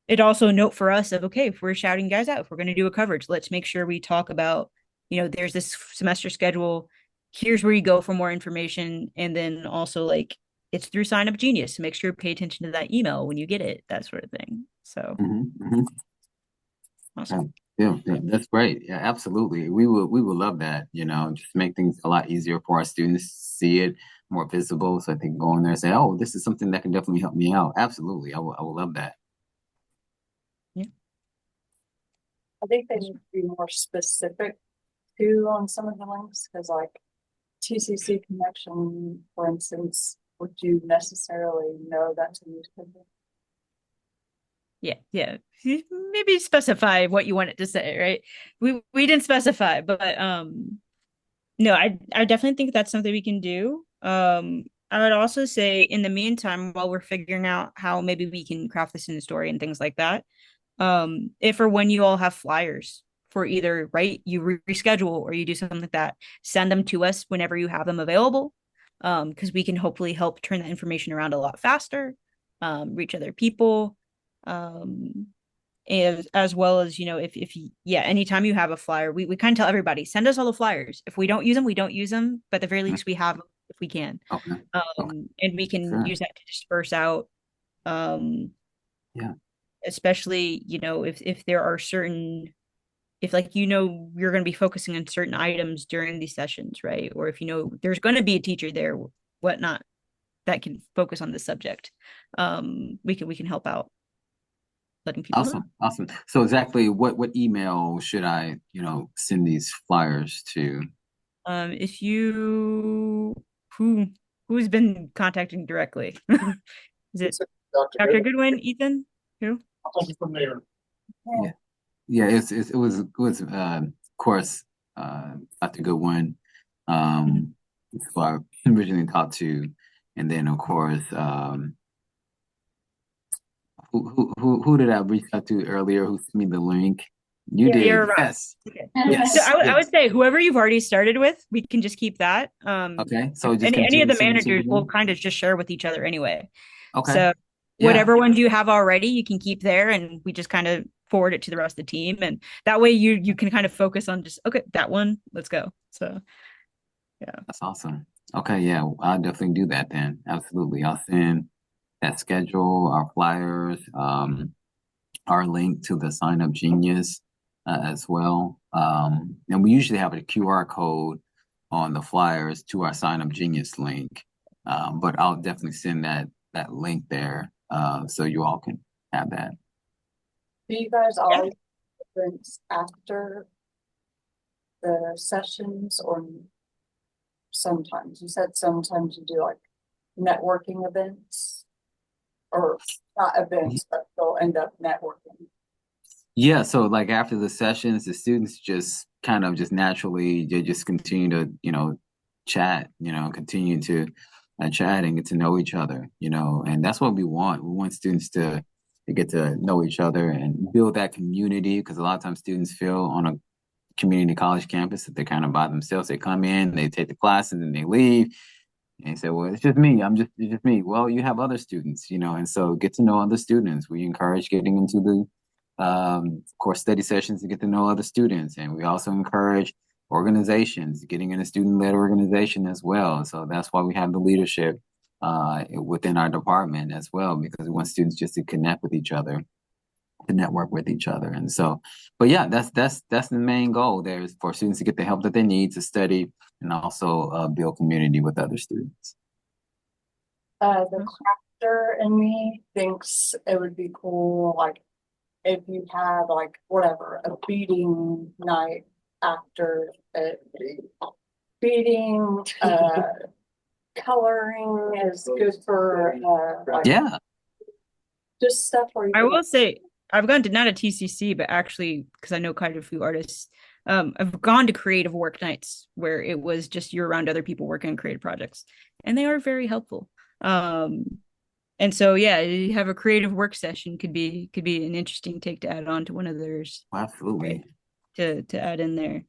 it also a note for us of okay, if we're shouting guys out, if we're going to do a coverage, let's make sure we talk about, there's this semester schedule. Here's where you go for more information. And then also like it's through Sign Up Genius. So make sure you pay attention to that email when you get it, that sort of thing. So Mhm. Mhm. Yeah, awesome. yeah, that's great. Yeah, absolutely. We would love that, just make things a lot easier for our students to see it more visible so they can go in there and say, oh, this is something that can definitely help me out. Absolutely. I would love that. Yeah. I think they need to be more specific too on some of the links, because like TCC connection, for instance, would you necessarily know that's a newspaper? Yeah, yeah. Maybe specify what you want it to say, right? We didn't specify, but no, I definitely think that's something we can do. I would also say in the meantime, while we're figuring out how maybe we can craft this in the story and things like that, if or when you all have flyers for either, right, you reschedule or you do something like that, send them to us whenever you have them available. Because we can hopefully help turn that information around a lot faster, reach other people. Um, as well as if yeah, anytime you have a flyer, we kind of tell everybody send us all the flyers. If we don't use them, we don't use them, but at the very least we have them if we can. Okay. Okay. And we can Sure. use that to disperse out, um Yeah. especially if there are certain, if like you're going to be focusing on certain items during these sessions, right? Or if there's going to be a teacher there, whatnot, that can focus on the subject, we can help out letting people know. Awesome. Awesome. So exactly what email should I, send these flyers to? If you who's been contacting directly? Is it Dr. Dr. Goodwin. Goodwin, Ethan? Who? I'll take it from there. Yeah. Yeah, it was of course Dr. Goodwin, who I originally talked to, and then of course who did I reach out to earlier who sent me the link? You Yeah, did. you're right. Yes. Okay. Yes. So I yes. would say whoever you've already started with, we can just keep that. Okay. So just Any of continue the to send it to managers will me. kind of just share with each other anyway. Okay. So Yeah. whatever ones you have already, you can keep there, and we just kind of forward it to the rest of the team, and that way you can kind of focus on just okay, that one, let's go. So yeah. That's awesome. Okay. Yeah. I'll definitely do that then. Absolutely. I'll send that schedule, our flyers, our link to the Sign Up Genius as well. And we usually have a QR code on the flyers to our Sign Up Genius link. But I'll definitely send that link there so you all can have that. Do you guys always events after the sessions or sometimes? You said sometimes you do like networking events or not events, but they'll end up networking. Yeah, so like after the sessions, the students just kind of just naturally they just continue to, chat, continue to chat and get to know each other, and that's what we want. We want students to get to know each other and build that community because a lot of times students feel on a community college campus that they're kind of by themselves. They come in, they take the class, and then they leave. And they say, well, it's just me. It's just me. Well, you have other students, and so get to know other students. We encourage getting into the of course, study sessions to get to know other students. And we also encourage organizations, getting in a student-led organization as well. So that's why we have the leadership within our department as well, because we want students just to connect with each other, to network with each other. And so, but yeah, that's the main goal there is for students to get the help that they need to study and also build community with other students. The crafter in me thinks it would be cool, like if you had like whatever, a beading night after it. Beading, coloring is good for like Yeah. just stuff where you I can will say I've gone to not a TCC, but actually because I know quite a few artists. I've gone to creative work nights where it was just you're around other people working on creative projects, and they are very helpful. And so yeah, you have a creative work session could be an interesting take to add on to one of theirs. Absolutely. To add in there.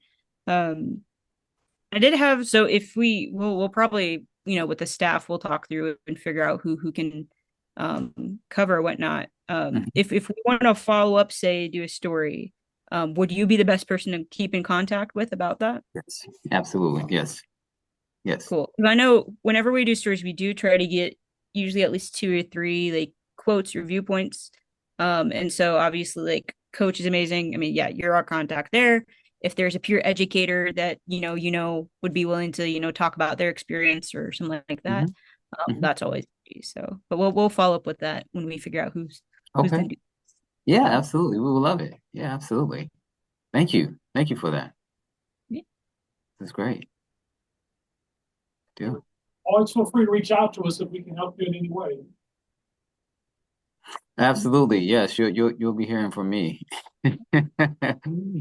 I did have so if we'll probably with the staff we'll talk through it and figure out who can cover or whatnot. If we want to follow up, say do a story, would you be the best person to keep in contact with about that? Yes, absolutely. Yes. Cool. I know whenever we do stories, we do try to get usually at least 2 or 3 like quotes or viewpoints. And so obviously like Coach is amazing. I mean, yeah, you're our contact there. If there's a peer educator that would be willing to talk about their experience or something like that, that's always easy. So, but we'll follow up with that when we figure out who's gonna do. Yeah, absolutely. We will love it. Yeah, absolutely. Thank you for that. Yeah. That's great. Do. Always feel free to reach out to us if we can help you in any way. Absolutely. Yes, you'll be hearing from me.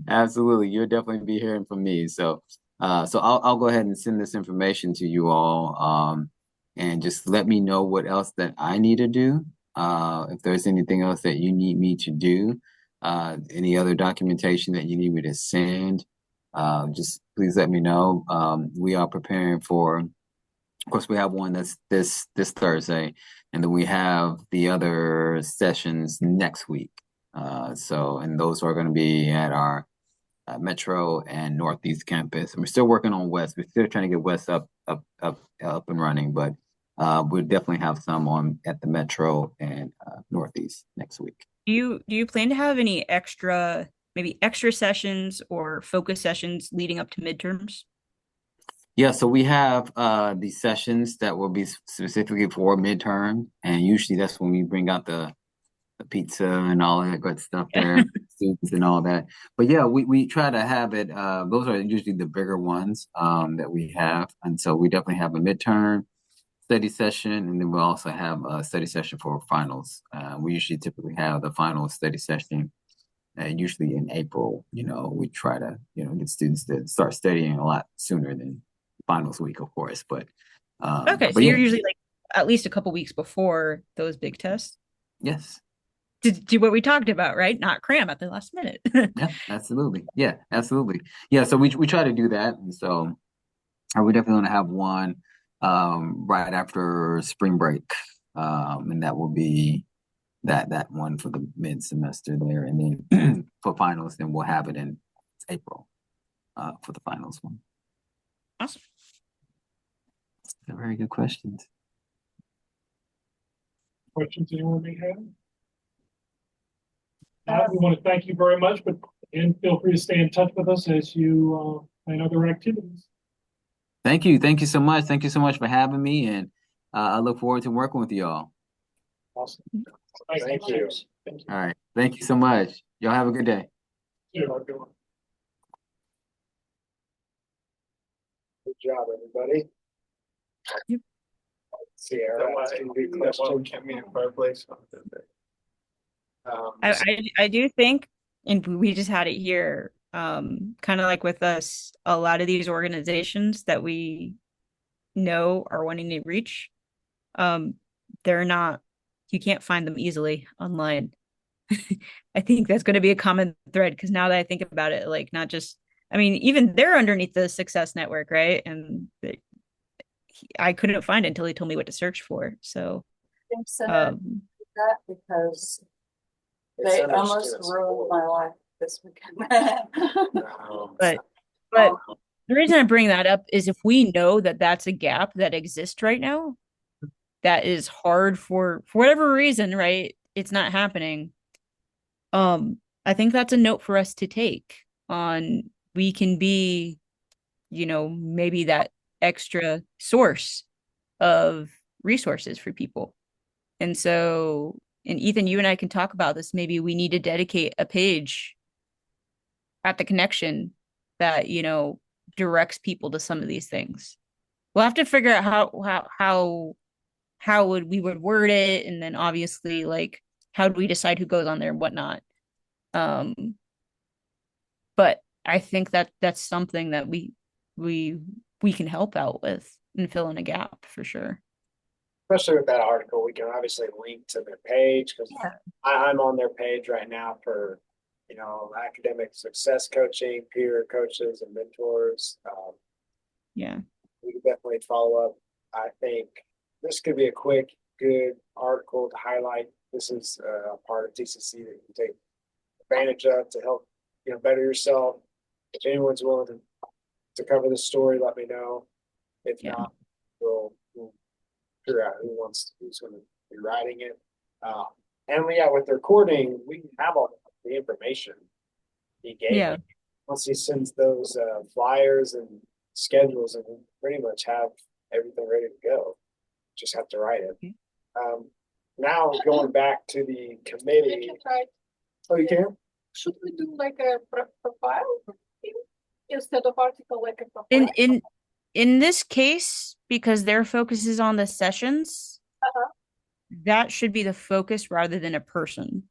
Absolutely. You'll definitely be hearing from me. So I'll go ahead and send this information to you all. And just let me know what else that I need to do. If there's anything else that you need me to do, any other documentation that you need me to send, just please let me know. We are preparing for, of course, we have one that's this Thursday, and then we have the other sessions next week. And those are going to be at our Metro and Northeast campus. And we're still working on West. We're still trying to get West up and running, but we'll definitely have some at the Metro and Northeast next week. Do you plan to have any maybe extra sessions or focus sessions leading up to midterms? Yeah, so we have these sessions that will be specifically for midterm, and usually that's when we bring out the pizza and all that good stuff there, students and all that. But yeah, we try to have it. Those are usually the bigger ones that we have, and so we definitely have a midterm study session, and then we also have a study session for finals. We usually typically have the final study session, usually in April. We try to get students to start studying a lot sooner than finals week, of course. But okay, so you're usually like at least a couple weeks before those big tests. Yes. to do what we talked about, right? Not cram at the last minute. Yeah, absolutely. Yeah, absolutely. Yeah, so we try to do that, and so we definitely want to have one right after spring break, and that will be that one for the mid semester there, and then for finals, then we'll have it in April for the finals one. Awesome. They're very good questions. Questions anyone may have? We want to thank you very much, but again, feel free to stay in touch with us as you plan other activities. Thank you. Thank you so much. Thank you so much for having me, and I look forward to working with you all. Awesome. Thank you. All right. Thank you so much. Y'all have a good day. Yeah. Good job, everybody. Yep. Sierra, asking good question. Kept me in fireplace. I do think, and we just had it here, kind of like with us, a lot of these organizations that we know are wanting to reach, they're not, you can't find them easily online. I think that's going to be a common thread because now that I think about it, like not just, I mean, even they're underneath the Success Network, right? And I couldn't find it until he told me what to search for. So, That because they almost ruined my life this weekend. but the reason I bring that up is if we know that that's a gap that exists right now, that is hard for whatever reason, right? It's not happening. I think that's a note for us to take on. We can be, maybe that extra source of resources for people. And so, and Ethan, you and I can talk about this. Maybe we need to dedicate a page at the connection that, directs people to some of these things. We'll have to figure out how we would word it, and then obviously like how do we decide who goes on there and whatnot. But I think that that's something that we can help out with and fill in a gap for sure. Especially with that article, we can obviously link to their page because I'm on their page right now for, academic success coaching, peer coaches and mentors. Yeah. We can definitely follow up. I think this could be a quick, good article to highlight. This is a part of TCC that you can take advantage of to help, better yourself. If anyone's willing to cover this story, let me know. If not, we'll figure out who's going to be writing it. And with the recording, we have all the information he gave me. Once he sends those flyers and schedules, and we pretty much have everything ready to go. Just have to write it. Now going back to the committee. Oh, you can? Should we do like a profile instead of article, like a profile? In this case, because their focus is on the sessions, that should be the focus rather than a person.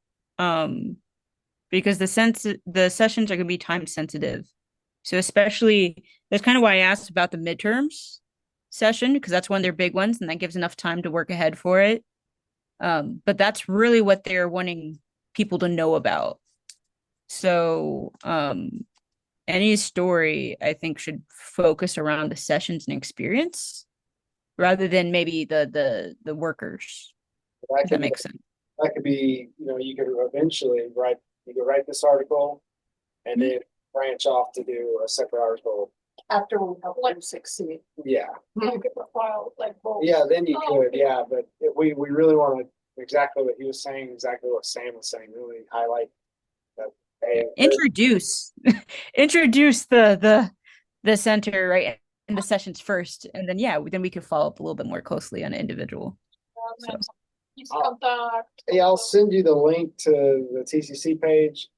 Because the sessions are going to be time sensitive. So especially, that's kind of why I asked about the midterms session, because that's one of their big ones, and that gives enough time to work ahead for it. But that's really what they're wanting people to know about. So any story, I think, should focus around the sessions and experience rather than maybe the workers. If that makes sense. That could be, you could eventually write this article and then branch off to do a separate article. After we help them succeed. Yeah. Like a profile, like both. Yeah, then you could, yeah, but we really want to, exactly what he was saying, exactly what Sam was saying, really highlight that. Introduce the center, right, in the sessions first, and then then we could follow up a little bit more closely on an individual. I'll send you the link to the TCC page.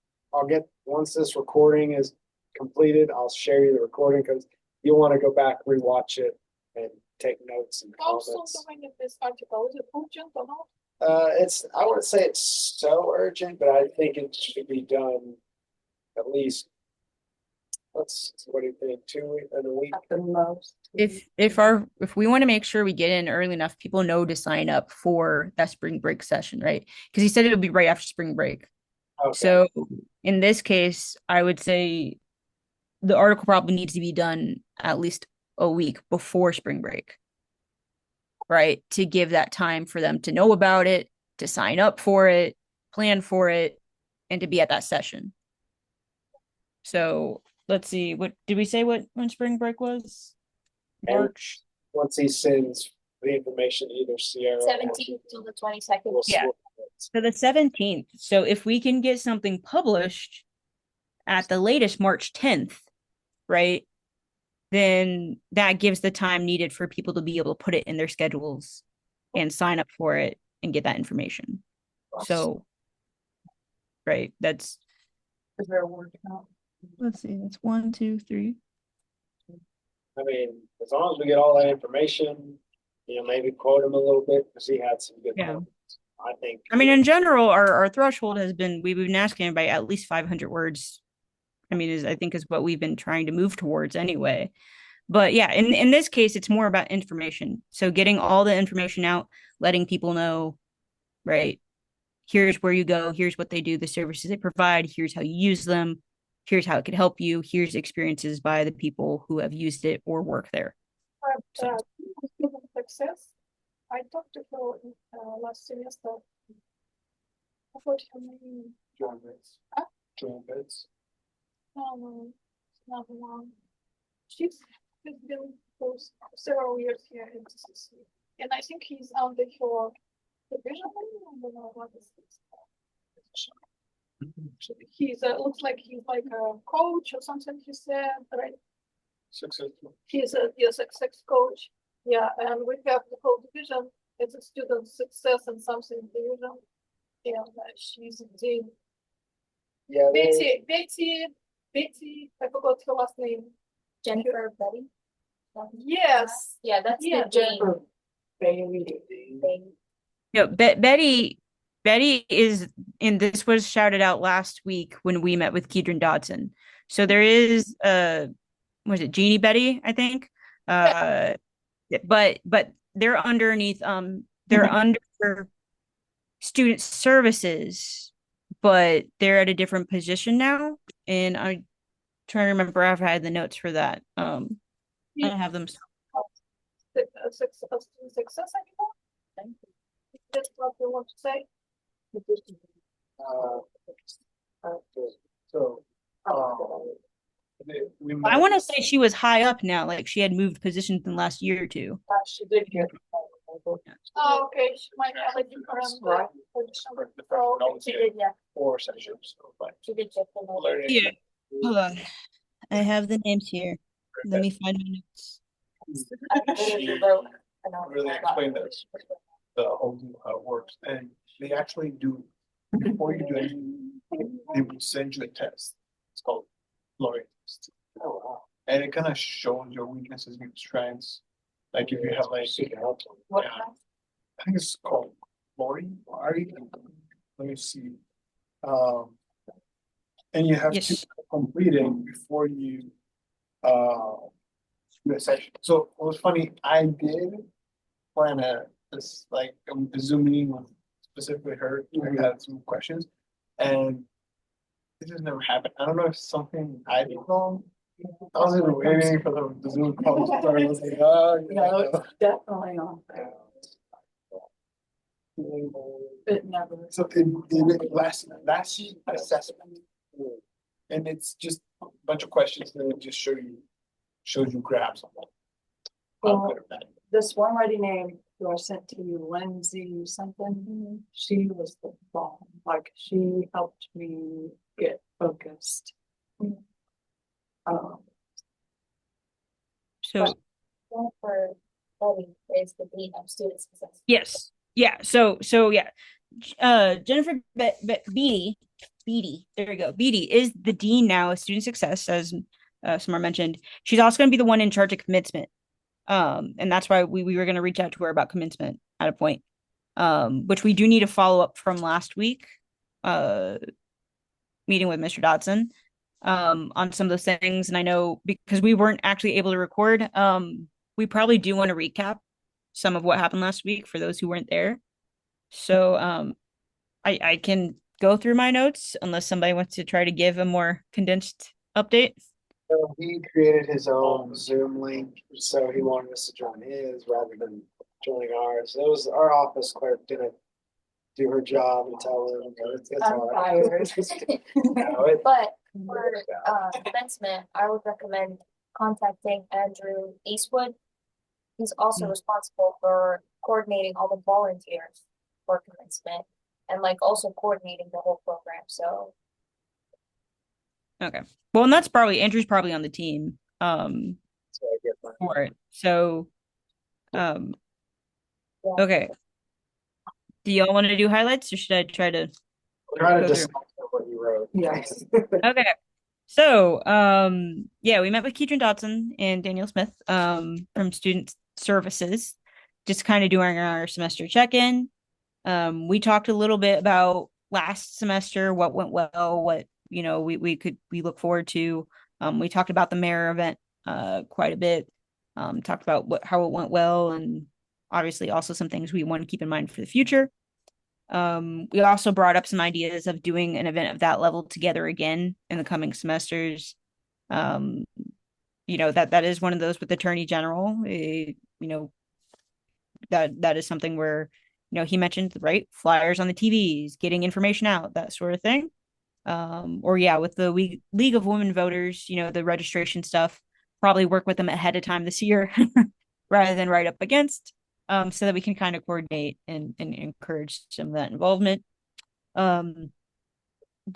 Once this recording is completed, I'll share you the recording because you'll want to go back, rewatch it, and take notes and comments. Also, doing this article, is it urgent or not? I wouldn't say it's so urgent, but I think it should be done at least what do you think, 2 weeks in a week? At the most. If we want to make sure we get in early enough, people know to sign up for that spring break session, right? Because he said it would be right after spring break. Okay. So in this case, I would say the article probably needs to be done at least a week before spring break, right? To give that time for them to know about it, to sign up for it, plan for it, and to be at that session. So let's see, what did we say when spring break was? March. Once he sends the information to either Sierra. or- 17th till the 22nd. we'll see Yeah. what happens. So the 17th. So if we can get something published at the latest March 10th, right? Then that gives the time needed for people to be able to put it in their schedules and sign up for it and get that information. So, right, that's, Is there a word count? let's see, that's 1, 2, 3. I mean, as long as we get all that information, maybe quote him a little bit because he had some good Yeah. comments. I think. I mean, in general, our threshold has been, we've been asking by at least 500 words. I mean, I think is what we've been trying to move towards anyway. But yeah, in this case, it's more about information. So getting all the information out, letting people know, right? Here's where you go. Here's what they do, the services they provide. Here's how you use them. Here's how it could help you. Here's experiences by the people who have used it or work there. But student success, I talked to her last semester. I forgot her name. Join Bates. Huh? Join Bates. Another one. She's been for several years here in TCC, and I think he's under her division. I don't know what is his position. He's looks like he's like a coach or something. He said, right? Successful. He's a success coach. Yeah, and we have the whole division. It's a student success and something division, and she's the Yeah. Betty. I forgot her last name. Jennifer Betty. Yes. Yeah, that's Yeah, the Jane. Bailey. No, Betty is, and this was shouted out last week when we met with Kedron Dodson. So there is was it Jeannie Betty, I think? But they're underneath they're under student services, but they're at a different position now. And I'm trying to remember if I had the notes for that. I don't have them. Success anymore? That's what you want to say? So, I want to say she was high up now, like she had moved positions in the last year or two. She did get. Oh, okay, she might have a different position. Oh, okay. She did, yeah. 4 sessions. She did check the notes. Yeah. Hold on. I have the names here. Let me find my notes. Really explain this. The whole how it works, and they actually do, before you do anything, they will send you a test. It's called Lori test. Oh, wow. And it kind of shows your weaknesses and strengths. Like if you have like, What? yeah, I think it's called Lori. Let me see. And you have Yes. to complete it before you do a session. So it was funny. I did plan this like a Zoom meeting with specifically her. I had some questions, and it just never happened. I don't know if something I did wrong. I was even waiting for the Zoom call to start. I was like, oh, No, it's definitely on there. It never. So it last assessment, and it's just a bunch of questions that it just shows you grabs on that. How good or bad. This one lady named who I sent to you, Lindsay something, she was the bomb. Like she helped me get focused. So Jennifer Betty is the dean of student success. yes. Yeah. So yeah. Jennifer Beatty, there we go. Beatty is the dean now of student success, as Samar mentioned. She's also going to be the one in charge of commencement. And that's why we were going to reach out to her about commencement at a point, which we do need a follow up from last week, meeting with Mr. Dodson. on some of those things. And I know because we weren't actually able to record, we probably do want to recap some of what happened last week for those who weren't there. So I can go through my notes unless somebody wants to try to give a more condensed update. So he created his own Zoom link, so he wanted us to join his rather than joining ours. It was our office clerk didn't do her job and tell him, it's I'm all right. No, it- But for commencement, I would recommend contacting Andrew Eastwood. He's also responsible for coordinating all the volunteers for commencement and like also coordinating the whole program. So Okay. Well, and that's probably Andrew's probably on the team so I get my- for it. So yeah. okay. Do y'all want to do highlights or should I try to Try to go through? decide what you wrote. Yes. Okay. So, yeah, we met with Keaton Dodson and Daniel Smith, from Student Services, just kind of doing our semester check-in. We talked a little bit about last semester, what went well, what, we look forward to. We talked about the mayor event, quite a bit. Talked about how it went well, and obviously also some things we want to keep in mind for the future. We also brought up some ideas of doing an event of that level together again in the coming semesters. Um, that is one of those with Attorney General. That is something where, he mentioned, right, flyers on the TVs, getting information out, that sort of thing. Or yeah, with the League of Women Voters, the registration stuff, probably work with them ahead of time this year rather than right up against, so that we can kind of coordinate and encourage some of that involvement.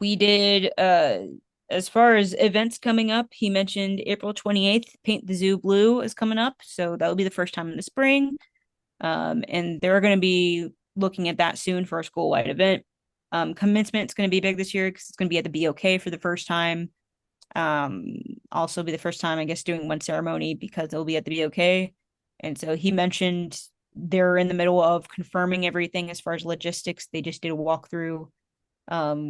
We did, as far as events coming up, he mentioned April 28th, Paint the Zoo Blue is coming up. So that will be the first time in the spring. And they're going to be looking at that soon for a school-wide event. Commencement's going to be big this year because it's going to be at the BOK for the first time. Also be the first time, I guess, doing one ceremony because it'll be at the BOK. And so he mentioned they're in the middle of confirming everything as far as logistics. They just did a walkthrough.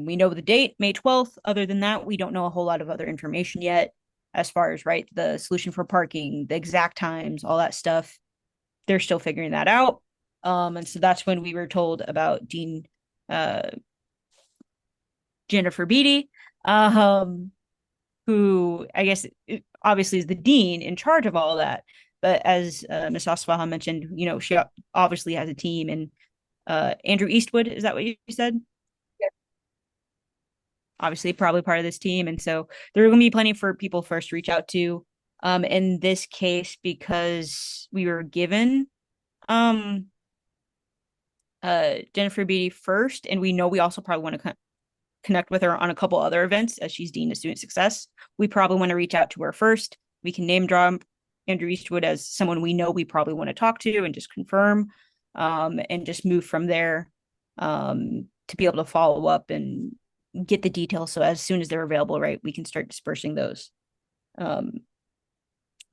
We know the date, May 12th. Other than that, we don't know a whole lot of other information yet as far as, right, the solution for parking, the exact times, all that stuff. They're still figuring that out. And so that's when we were told about Dean Jennifer Beatty, who I guess obviously is the dean in charge of all that. But as Ms. Asfahan mentioned, she obviously has a team. And Andrew Eastwood, is that what you said? Yeah. Obviously, probably part of this team. And so there are going to be plenty for people first to reach out to. In this case, because we were given Jennifer Beatty first, and we know we also probably want to connect with her on a couple other events as she's dean of student success. We probably want to reach out to her first. We can name drop Andrew Eastwood as someone we know we probably want to talk to and just confirm, and just move from there, to be able to follow up and get the details. So as soon as they're available, right, we can start dispersing those.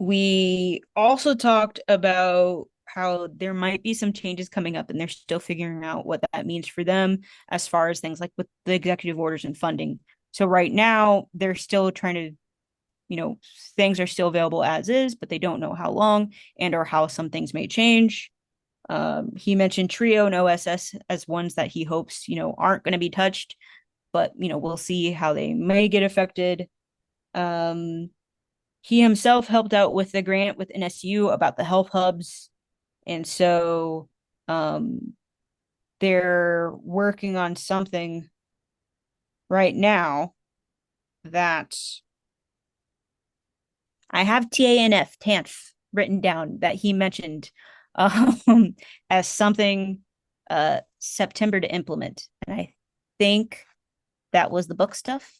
We also talked about how there might be some changes coming up and they're still figuring out what that means for them as far as things like with the executive orders and funding. So right now they're still trying to, things are still available as is, but they don't know how long and or how some things may change. He mentioned TRIO and OSS as ones that he hopes, aren't going to be touched, but, we'll see how they may get affected. He himself helped out with the grant with NSU about the health hubs. And so they're working on something right now that I have TANF written down that he mentioned as something September to implement. And I think that was the book stuff.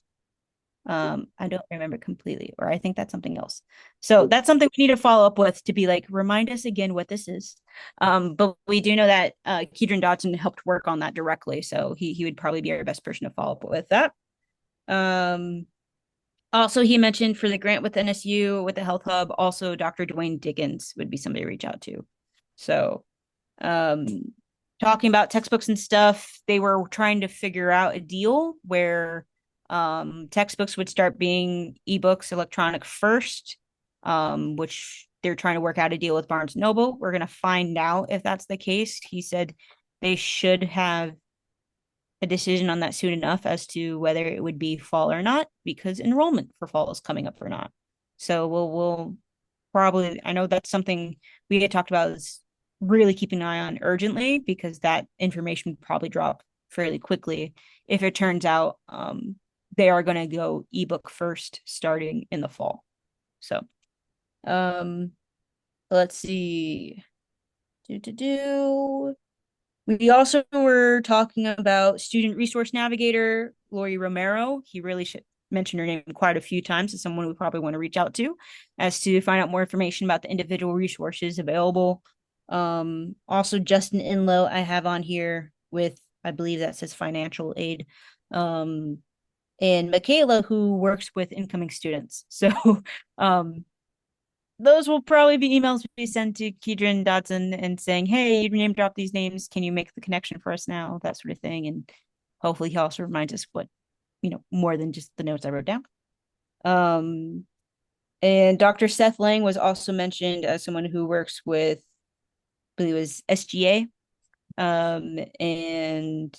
I don't remember completely, or I think that's something else. So that's something we need to follow up with to be like, remind us again what this is. But we do know that Keaton Dodson helped work on that directly, so he would probably be our best person to follow up with that. Also, he mentioned for the grant with NSU with the Health Hub, also Dr. Dwayne Dickens would be somebody to reach out to. So, talking about textbooks and stuff, they were trying to figure out a deal where Textbooks would start being ebooks electronic first, which they're trying to work out a deal with Barnes Noble. We're going to find out if that's the case. He said they should have a decision on that soon enough as to whether it would be fall or not, because enrollment for fall is coming up or not. So we'll probably, I know that's something we had talked about, is really keeping an eye on urgently, because that information would probably drop fairly quickly if it turns out they are going to go ebook first starting in the fall. So let's see. We also were talking about Student Resource Navigator, Lori Romero. He really should mention her name quite a few times as someone we probably want to reach out to, as to find out more information about the individual resources available. Also Justin Inlow I have on here with, I believe that says financial aid. And Michaela, who works with incoming students. So those will probably be emails we send to Kedron Dodson and saying, hey, you name drop these names. Can you make the connection for us now? That sort of thing. And hopefully he also reminds us what, more than just the notes I wrote down. And Dr. Seth Lang was also mentioned as someone who works with, I believe it was SGA. And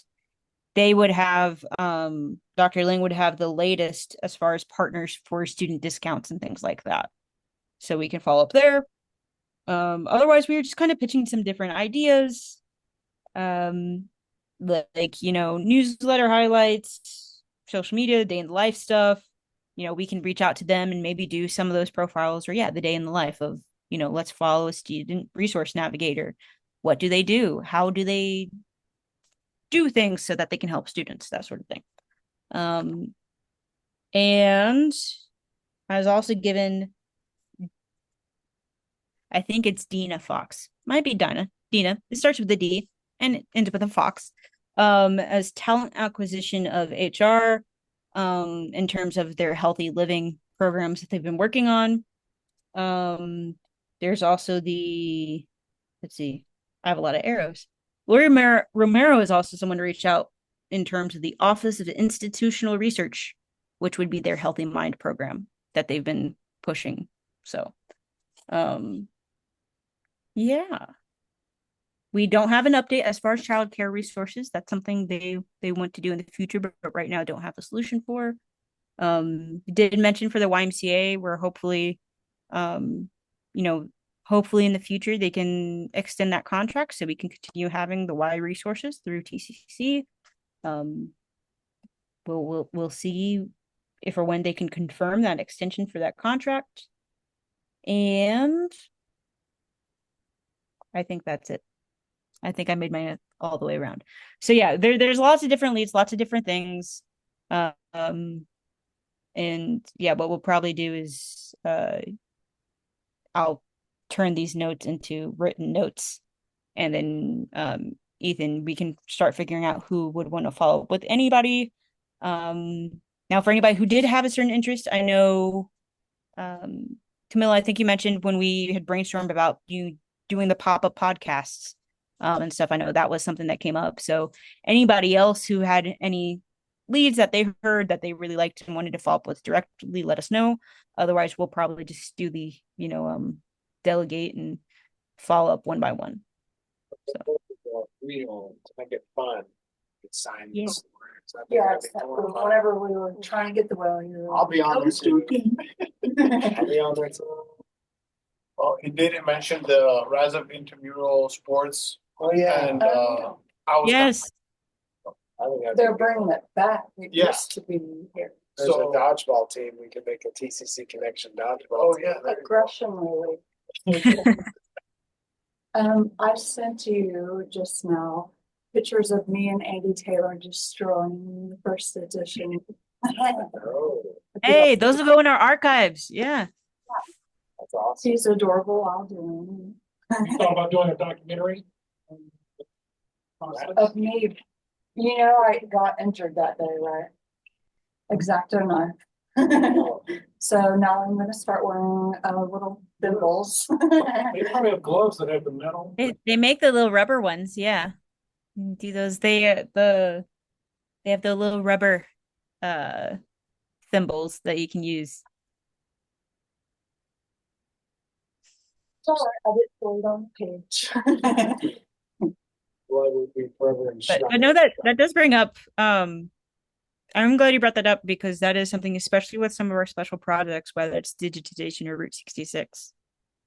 they would have, Dr. Lang would have the latest as far as partners for student discounts and things like that. So we can follow up there. Otherwise, we were just kind of pitching some different ideas, like, newsletter highlights, social media, day in the life stuff. We can reach out to them and maybe do some of those profiles, or the day in the life of, let's follow a student resource navigator. What do they do? How do they do things so that they can help students? That sort of thing. And I was also given, I think it's Dina Fox. Might be Dina. It starts with a D and ends up with a Fox. As talent acquisition of HR, in terms of their healthy living programs that they've been working on. There's also let's see, I have a lot of arrows. Lori Romero is also someone to reach out in terms of the Office of Institutional Research, which would be their Healthy Mind program that they've been pushing. So, yeah. We don't have an update as far as childcare resources. That's something they want to do in the future, but right now don't have a solution for. Did mention for the YMCA, where hopefully, hopefully in the future they can extend that contract so we can continue having the Y resources through TCC. We'll see if or when they can confirm that extension for that contract. And I think that's it. I think I made my all the way around. So yeah, there's lots of different leads, lots of different things. And yeah, what we'll probably do is I'll turn these notes into written notes, and then Ethan, we can start figuring out who would want to follow up with anybody. Now for anybody who did have a certain interest, I know Camilla, I think you mentioned when we had brainstormed about you doing the pop-up podcasts and stuff. I know that was something that came up. So anybody else who had any leads that they heard that they really liked and wanted to follow up with directly, let us know. Otherwise, we'll probably just do the, delegate and follow up one by one. So. Real to make it fun. Sign Yeah. this. Yeah, whenever we were trying to get the well, I'll be on there too. I'll be on there too. Oh, he didn't mention the rise of intramural sports. Oh yeah. And I was Yes. I think that'd they're be good. bringing it back. It Yeah. used to be here. There's a So- dodgeball team. We could make a TCC connection dodgeball. Oh, team. yeah. There you go. Aggression really. I sent you just now pictures of me and Andy Taylor destroying the first edition. Oh, Hey, those will go in our archives. Yeah. that's awesome. He's adorable. I'll do him. You thought about doing a documentary? Of me. I got injured that day, right? Exacto knife. So now I'm gonna start wearing little thimbles. They probably have gloves that have the metal. They make the little rubber ones. Yeah. Do those. They have the little rubber symbols that you can use. Sorry, I didn't put it on the page. What would be further But instructive? I know that does bring up I'm glad you brought that up because that is something, especially with some of our special projects, whether it's digitization or Route 66.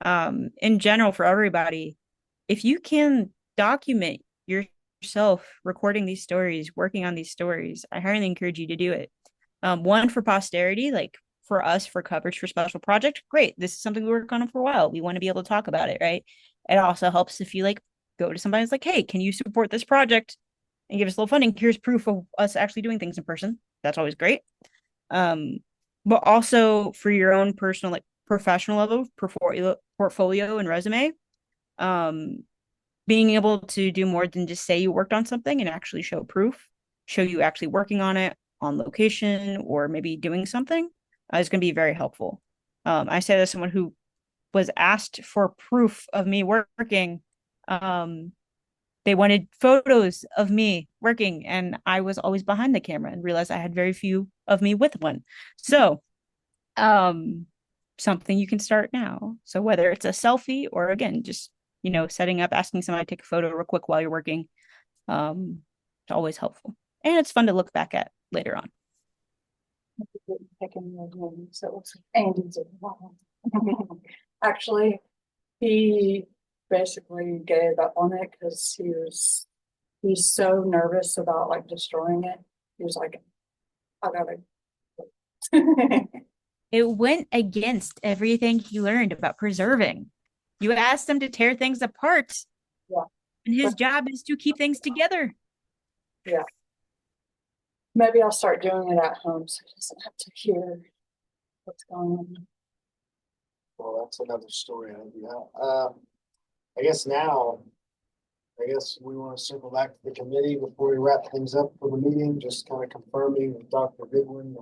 In general, for everybody, if you can document yourself recording these stories, working on these stories, I highly encourage you to do it. One, for posterity, like for us, for coverage for special project, great. This is something we work on for a while. We want to be able to talk about it, right? It also helps if you like go to somebody that's like, hey, can you support this project and give us a little funding? Here's proof of us actually doing things in person. That's always great. But also for your own personal, like professional level portfolio and resume, being able to do more than just say you worked on something and actually show proof, show you actually working on it on location or maybe doing something is going to be very helpful. I say as someone who was asked for proof of me working. They wanted photos of me working, and I was always behind the camera and realized I had very few of me with one. So, something you can start now. So whether it's a selfie or again, just setting up, asking somebody to take a photo real quick while you're working, it's always helpful. And it's fun to look back at later on. Picking those names, so it looks like Andy's involved. Actually, he basically gave up on it because he's so nervous about like destroying it. He was like, I gotta. It went against everything he learned about preserving. You asked him to tear things apart. Yeah. And his job is to keep things together. Yeah. Maybe I'll start doing it at home so he doesn't have to hear what's going on. Well, that's another story. I guess now, we want to circle back to the committee before we wrap things up for the meeting, just kind of confirming with Dr. Goodwin.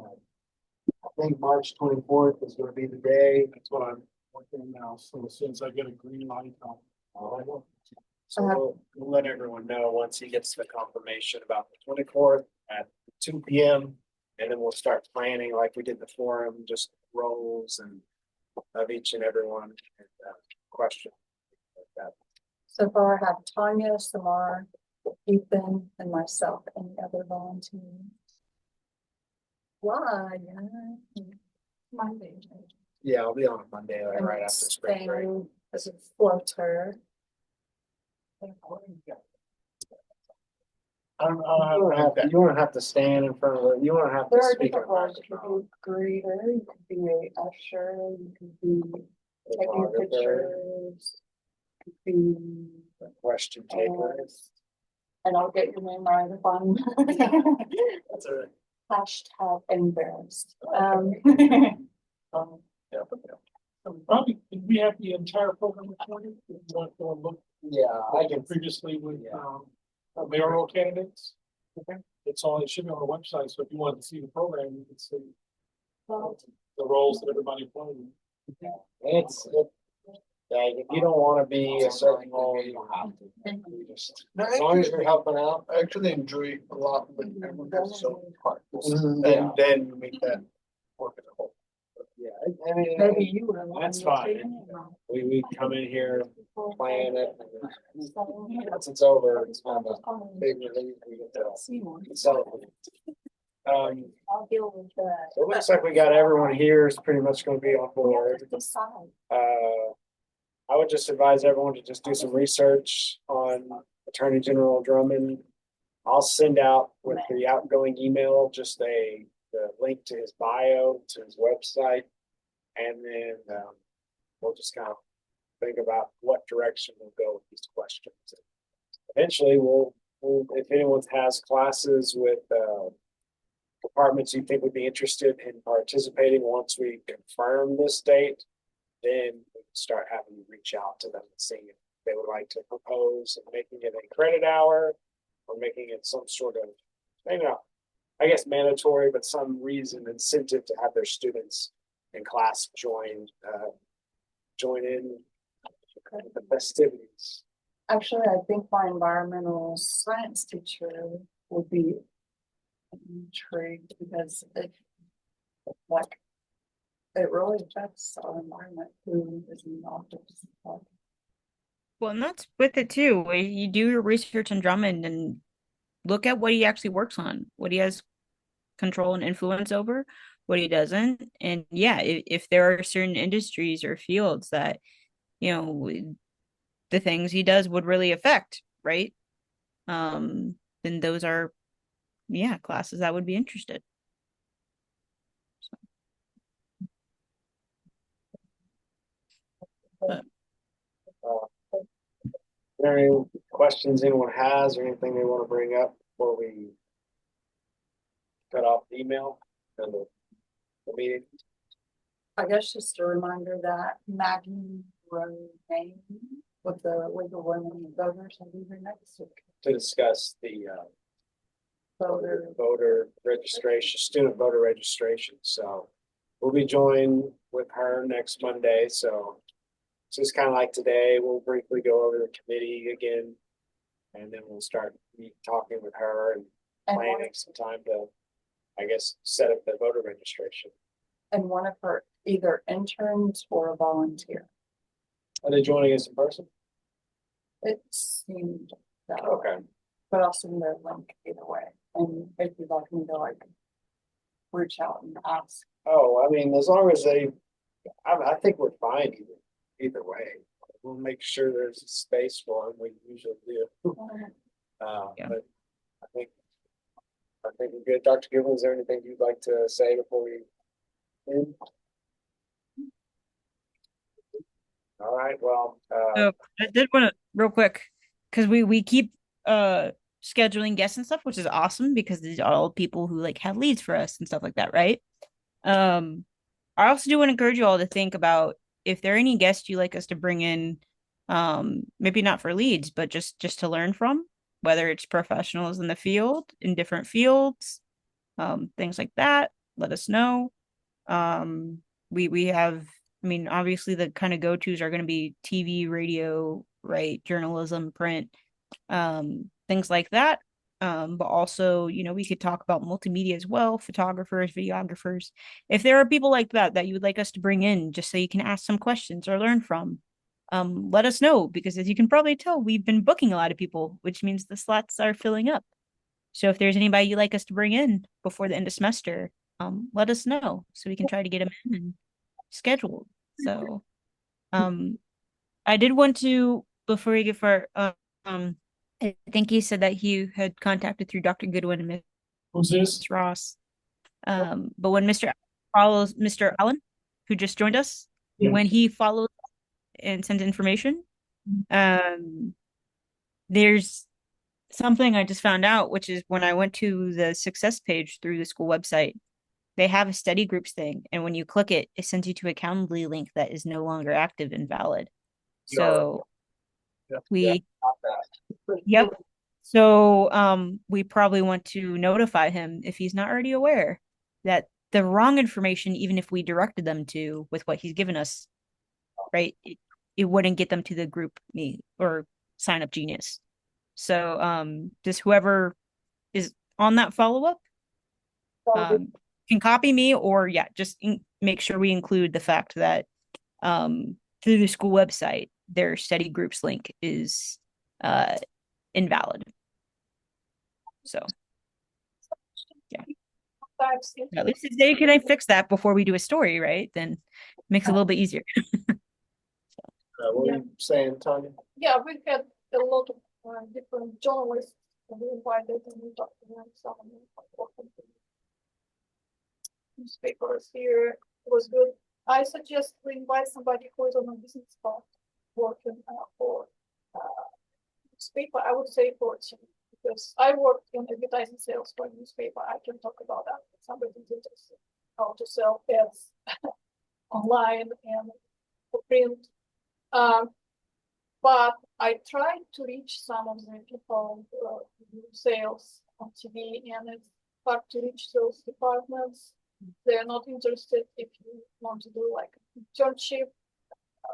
I think March 24th is going to be the day. That's what I'm working now. So as soon as I get a green light, So we'll let everyone know once he gets the confirmation about the 24th at 2 p.m. And then we'll start planning like we did the forum, just roles and of each and every one and question. Like that. So far, I have Tanya, Samar, Ethan, and myself, and the other volunteers. Why? Monday. Yeah, I'll be on Monday, like And right after spring break. staying as a floater. You don't have to stand in front of it. You don't have to There are speak. different roles. You could be a greeter, you could be a usher, you could be taking pictures. You could be Question taker. and I'll get your name right if I'm That's all right. hashtag embarrassed. probably, did we have the entire program recorded? If you want to look Yeah, I can. previously with mayoral candidates. Okay. It should be on the website, so if you wanted to see the program, you can see the roles that everybody played. If you don't want to be a certain role, you don't have to. You just, as long as you're helping out. I actually enjoy a lot when everyone has so part. Yeah. And then make that work as a whole. Yeah, I mean, Maybe you will. that's fine. We come in here, plan it, and once it's over, it's kind of a big relief. We get to celebrate. I'll deal with that. It looks like we got everyone here is pretty much going to be on board. I would just advise everyone to just do some research on Attorney General Drummond. I'll send out with the outgoing email just the link to his bio, to his website, and then we'll just kind of think about what direction we'll go with these questions. Eventually, we'll if anyone has classes with departments you think would be interested in participating once we confirm this date, then we can start having you reach out to them and seeing if they would like to propose making it a credit hour or making it some sort of, maybe not, I guess mandatory, but some reason, incentive to have their students in class join in the festivities. Actually, I think my environmental science teacher would be intrigued because like, it really affects our environment, who is in the office. Like, Well, and that's with it too. Where you do your research on Drummond and look at what he actually works on, what he has control and influence over, what he doesn't. And yeah, if there are certain industries or fields that, you know, the things he does would really affect, right? Then those are, yeah, classes that would be interested. But Are there any questions anyone has or anything they want to bring up before we cut off the email and the meeting? I guess just a reminder that Maggie Romaine with the League of Women and Voters will be here next week. To discuss the Voter. voter registration, student voter registration. So we'll be joined with her next Monday. So it's just kind of like today, we'll briefly go over the committee again. And then we'll start talking with her and planning some time to, I guess, set up the voter registration. And one of her either interns or a volunteer. Are they joining us in person? It seemed that way. Okay. But I'll send the link either way. And if you'd like me to like reach out and ask. Oh, I mean, as long as I think we're fine either way. We'll make sure there's a space for them. We usually do. Yeah. But I think we're good. Dr. Gibbons, is there anything you'd like to say before we end? All right. Well, so I did want to real quick because we keep scheduling guests and stuff, which is awesome because these are all people who like have leads for us and stuff like that, right? I also do want to encourage you all to think about if there are any guests you like us to bring in, maybe not for leads, but just to learn from, whether it's professionals in the field, in different fields, things like that. Let us know. We have, I mean, obviously the kind of go-tos are going to be TV, radio, right, journalism, print, things like that. But also, you know, we could talk about multimedia as well, photographers, videographers. If there are people like that you would like us to bring in just so you can ask some questions or learn from, let us know, because as you can probably tell, we've been booking a lot of people, which means the slots are filling up. So if there's anybody you'd like us to bring in before the end of semester, let us know so we can try to get them in and scheduled. So I did want to, before we get far, I think he said that he had contacted through Dr. Goodwin and Ms. Who's this? Ross. But when Mr. follows Mr. Allen, who just joined us, Yeah. when he follows and sends information, there's something I just found out, which is when I went to the success page through the school website, they have a study groups thing, and when you click it, it sends you to a Calendly link that is no longer active and valid. So yep. So we probably want to notify him if he's not already aware that the wrong information, even if we directed them to with what he's given us, right, it wouldn't get them to the group me or sign up Genius. So just whoever is on that follow-up can copy me, or yeah, just make sure we include the fact that through the school website their study groups link is invalid. So yeah, at least if they can fix that before we do a story, right? Then it makes it a little bit easier. what are you saying, Tanya? Yeah, we had a lot of different journalists and we invited and we talked to them, some of them newspapers here. It was good. I suggest we invite somebody who is on a business path working for newspaper. I would say for because I worked in advertising sales for a newspaper. I can talk about that. If somebody's interested how to sell ads online and for print. But I tried to reach some of the people who sales on TV, and it's hard to reach those departments. They're not interested if you want to do like an internship.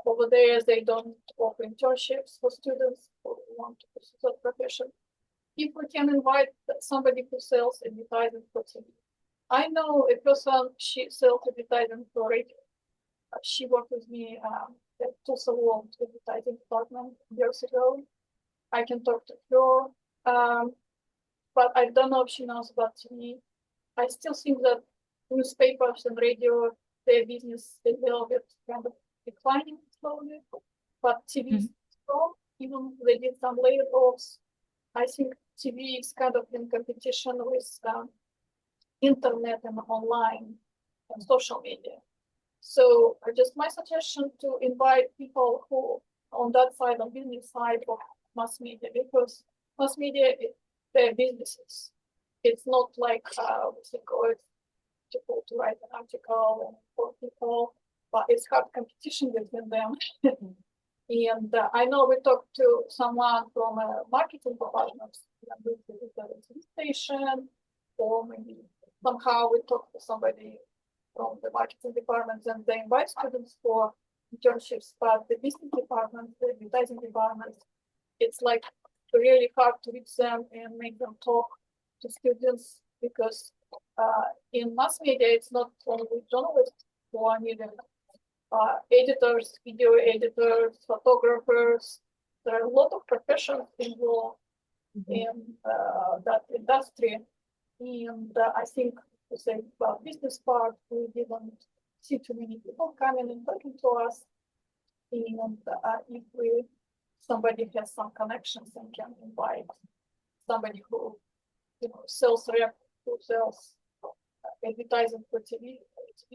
Over there, they don't offer internships for students who want to pursue that profession. if we can invite somebody who sells advertising for TV. I know a person, she sells advertising for radio. She worked with me at Tulsa World advertising department years ago. I can talk to her, but I don't know if she knows about TV. I still think that newspapers and radio, their business is a little bit kind of declining slowly, but TV is strong, even they did some layoffs. I think TV is kind of in competition with internet and online and social media. So just my suggestion to invite people who on that side, on business side of mass media, because mass media, they're businesses. It's not like we think, oh, it's difficult to write an article for people, but it's hard competition between them. And I know we talked to someone from a marketing department, with the station, or maybe somehow we talked to somebody from the marketing department, and they invite students for internships, but the business department, the advertising department, it's like really hard to reach them and make them talk to students, because in mass media, it's not only journalists who are needed, editors, video editors, photographers. There are a lot of professions involved in that industry. And I think to say about business part, we didn't see too many people coming and talking to us. And if somebody has some connections and can invite somebody who, sales rep, who sells advertising for TV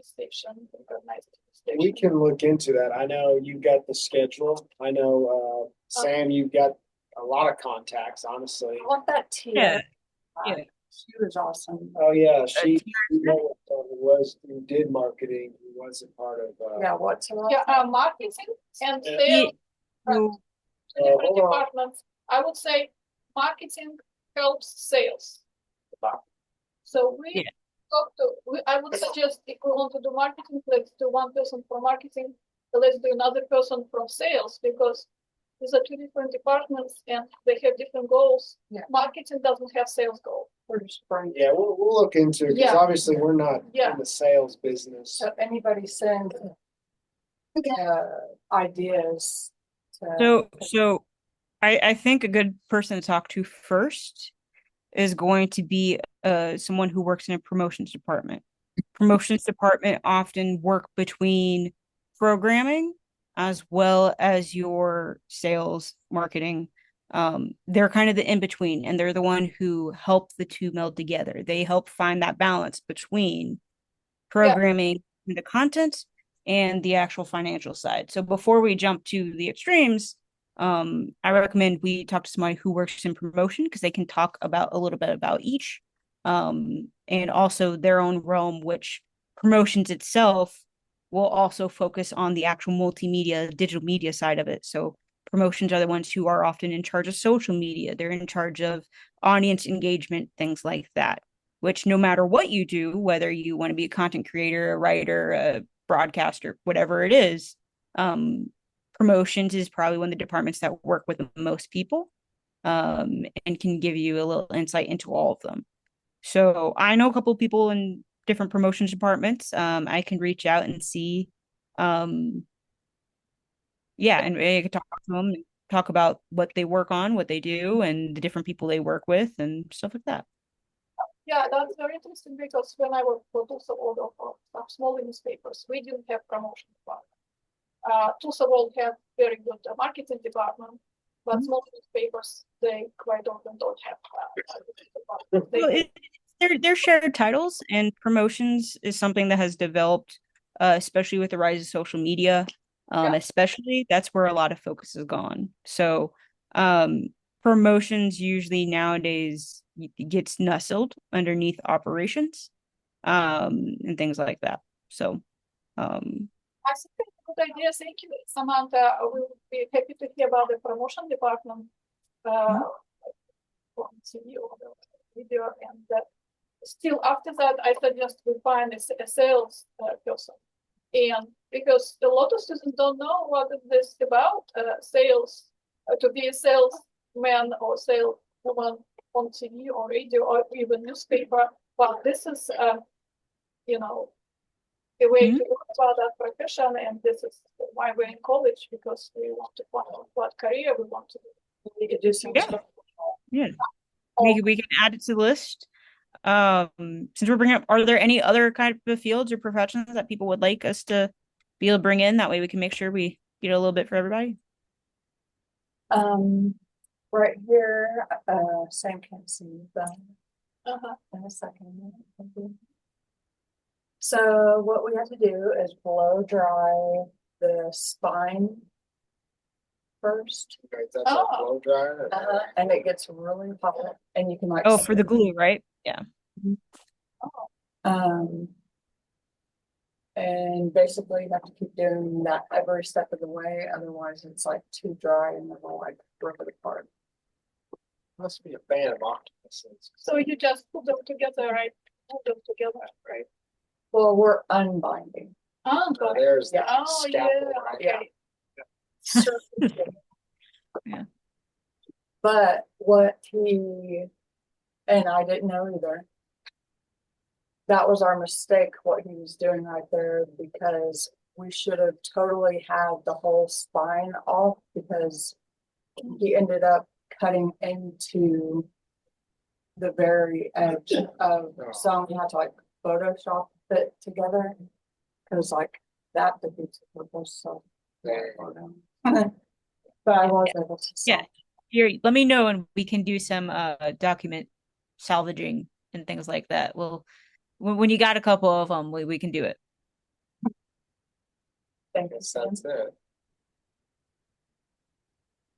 station, recognized TV station. We can look into that. I know you got the schedule. I know, Sam, you've got a lot of contacts, honestly. I want that tea. Yeah. Yeah. She was awesome. Oh, yeah, she who did marketing, who wasn't part of, Yeah, what's her? Yeah, marketing and Yeah. sales, So, two different hold on. departments. I would say marketing helps sales department. So we Yeah. talk to, I would suggest if we want to do marketing, let's do one person for marketing, let's do another person from sales, because these are two different departments and they have different goals. Yeah. Marketing doesn't have sales goal. We're just bringing. Yeah, we'll look into it, because Yeah. obviously we're not Yeah. in the sales business. So anybody send ideas so I think a good person to talk to first is going to be someone who works in a promotions department. Promotions department often work between programming as well as your sales marketing. They're kind of the in-between, and they're the one who help the two meld together. They help find that balance between programming the content and the actual financial side. So before we jump to the extremes, I recommend we talk to somebody who works in promotion, because they can talk about a little bit about each, and also their own realm, which promotions itself will also focus on the actual multimedia, digital media side of it. So promotions are the ones who are often in charge of social media. They're in charge of audience engagement, things like that, which no matter what you do, whether you want to be a content creator, a writer, a broadcaster, whatever it is, promotions is probably one of the departments that work with the most people, and can give you a little insight into all of them. So I know a couple of people in different promotions departments. I can reach out and see, and I could talk to them and talk about what they work on, what they do, and the different people they work with, and stuff like that. Yeah, that's very interesting, because when I worked for Tulsa World of small newspapers, we didn't have promotion department. Tulsa World have very good marketing department, but small newspapers, they quite often don't have Well, they're shared titles, and promotions is something that has developed, especially with the rise of social media. Especially that's where a lot of focus has gone. So, promotions usually nowadays gets nestled underneath operations, and things like that. So, I think it's a good idea. Thank you, Samantha. We would be happy to hear about the promotion department from TV or the video. And still, after that, I suggest we find a sales person. And because a lot of students don't know what this is about, sales, to be a salesman or saleswoman, on TV or radio or even newspaper, well, this is, you know, a way to look about that profession, and this is why we're in college, because we want to find out what career we want to do. We could do some Yeah. stuff. Yeah. We can add it to the list. Since we're bringing up, are there any other kind of fields or professions that people would like us to be able to bring in? That way we can make sure we get a little bit for everybody. Right here, Sam can't see them in a second. So what we have to do is blow dry the spine first, Right, that's a blow dryer. and it gets really hot, and you can like. Oh, for the glue, right? Yeah. And basically you have to keep doing that every step of the way, otherwise it's like too dry and it will like rip it apart. Must be a fan of octopuses. So you just put them together, right? Put them together, right? Well, we're unbinding. Oh, got it. There's the Oh, yeah, scalpel, right? Yeah. Yeah. But what he, and I didn't know either. That was our mistake, what he was doing right there, because we should have totally had the whole spine off, because he ended up cutting into the very edge of, so we had to like Photoshop it together, because like that defeats the purpose, so. But I was able to. Yeah. Here, let me know and we can do some document salvaging and things like that. Well, when you got a couple of them, we can do it. That's it.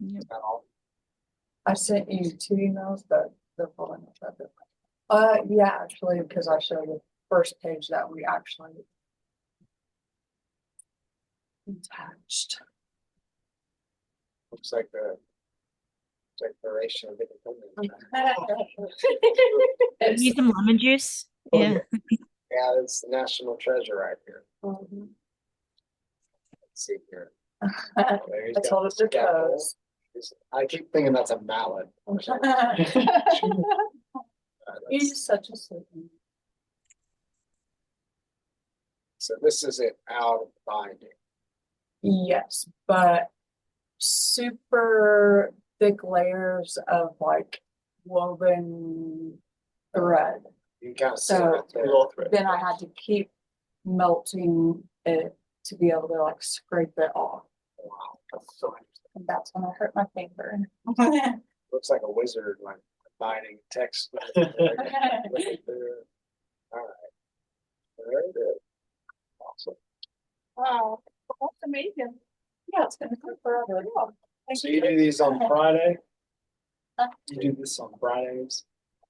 Yep. Is that all? I sent you 2 emails, but they're probably not that good. Yeah, actually, because I showed the first page that we actually attached. Looks like the Declaration of Independence. Need some lemon juice. Oh, Yeah. Yeah, it's the national treasure right here. Mhm. Let's see here. I There he's got told the it to scalpel. toes. I keep thinking that's a mallet. He's such a sweet. So this is it out of binding. Yes, but super thick layers of like woven thread. You can kind of see So it there. then I had to keep melting it to be able to like scrape it off. Wow, that's so interesting. And that's when I hurt my finger. Looks like a wizard, like binding text. All right. Very good. Awesome. Wow, that's amazing. Yeah, it's gonna take forever. Thank So you do these on Friday? You do this on Fridays?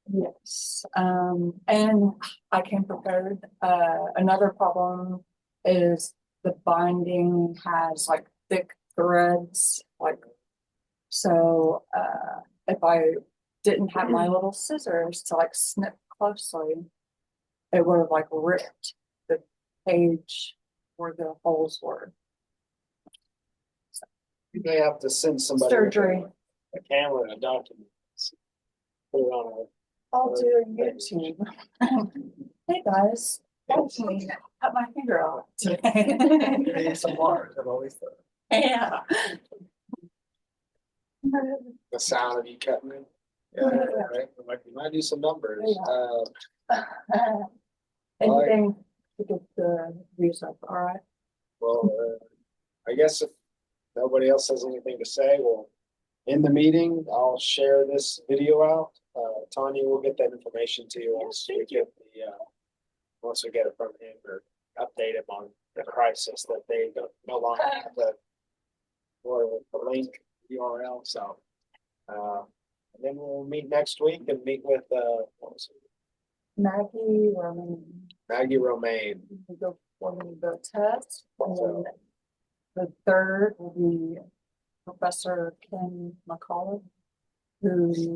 Yes, and I came prepared. Another problem is the binding has like thick threads, like, so, if I didn't have my little scissors to like snip closely, it would have like ripped the page where the holes were. You may have to send somebody with Surgery. a camera and a document. Put it on I'll do a YouTube. Hey guys, that's me. Cut my finger off today. some water. I've always thought. Yeah. The sound of you cutting it. Yeah, right. You might do some numbers. Yeah. Anything to get the views up, all right? Well, I guess if nobody else has anything to say, we'll end the meeting. I'll share this video out. Tanya will get that information to you once we get once we get it from him or update him on the crisis that they don't no longer have the link URL. So, and then we'll meet next week and meet with what was it? Maggie Romaine. We go for the test, and then the third will be Professor Ken McCullough, who is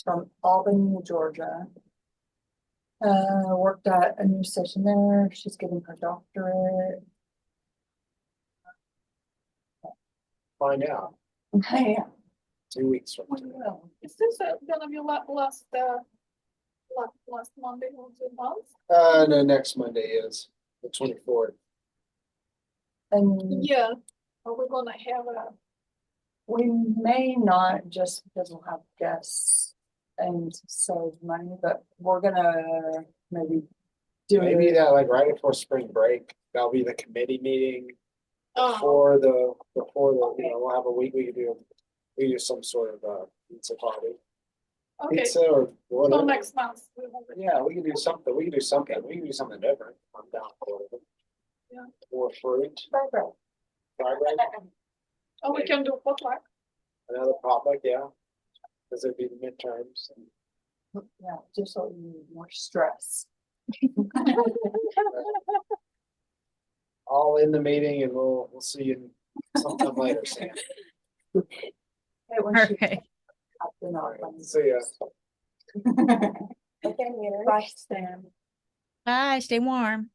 from Albany, Georgia. Worked at a new station there. She's getting her doctorate. Find out. Yeah. 2 weeks from today. Is this gonna be last Monday of the month? No, next Monday is the 24th. And Yeah, are we gonna have a, we may not, just because we'll have guests and save money, but we're gonna maybe do Maybe it. that like right before spring break, that'll be the committee meeting oh, before the, we'll have a week, we could do some sort of pizza party. okay, Pizza or so whatever. next month. we will- Yeah, we can do something, we can do something different. I'm down for it. Yeah. More fruit, Right, right. fried rice, Oh, we can do potluck. another potluck, yeah. Cause it'd be the midterms. Yeah, just so you need more stress. All in the meeting and we'll see you sometime later, Sam. Hey, when she Okay. popped in our ones. See ya. Okay, bye, Stan. Bye. Stay warm.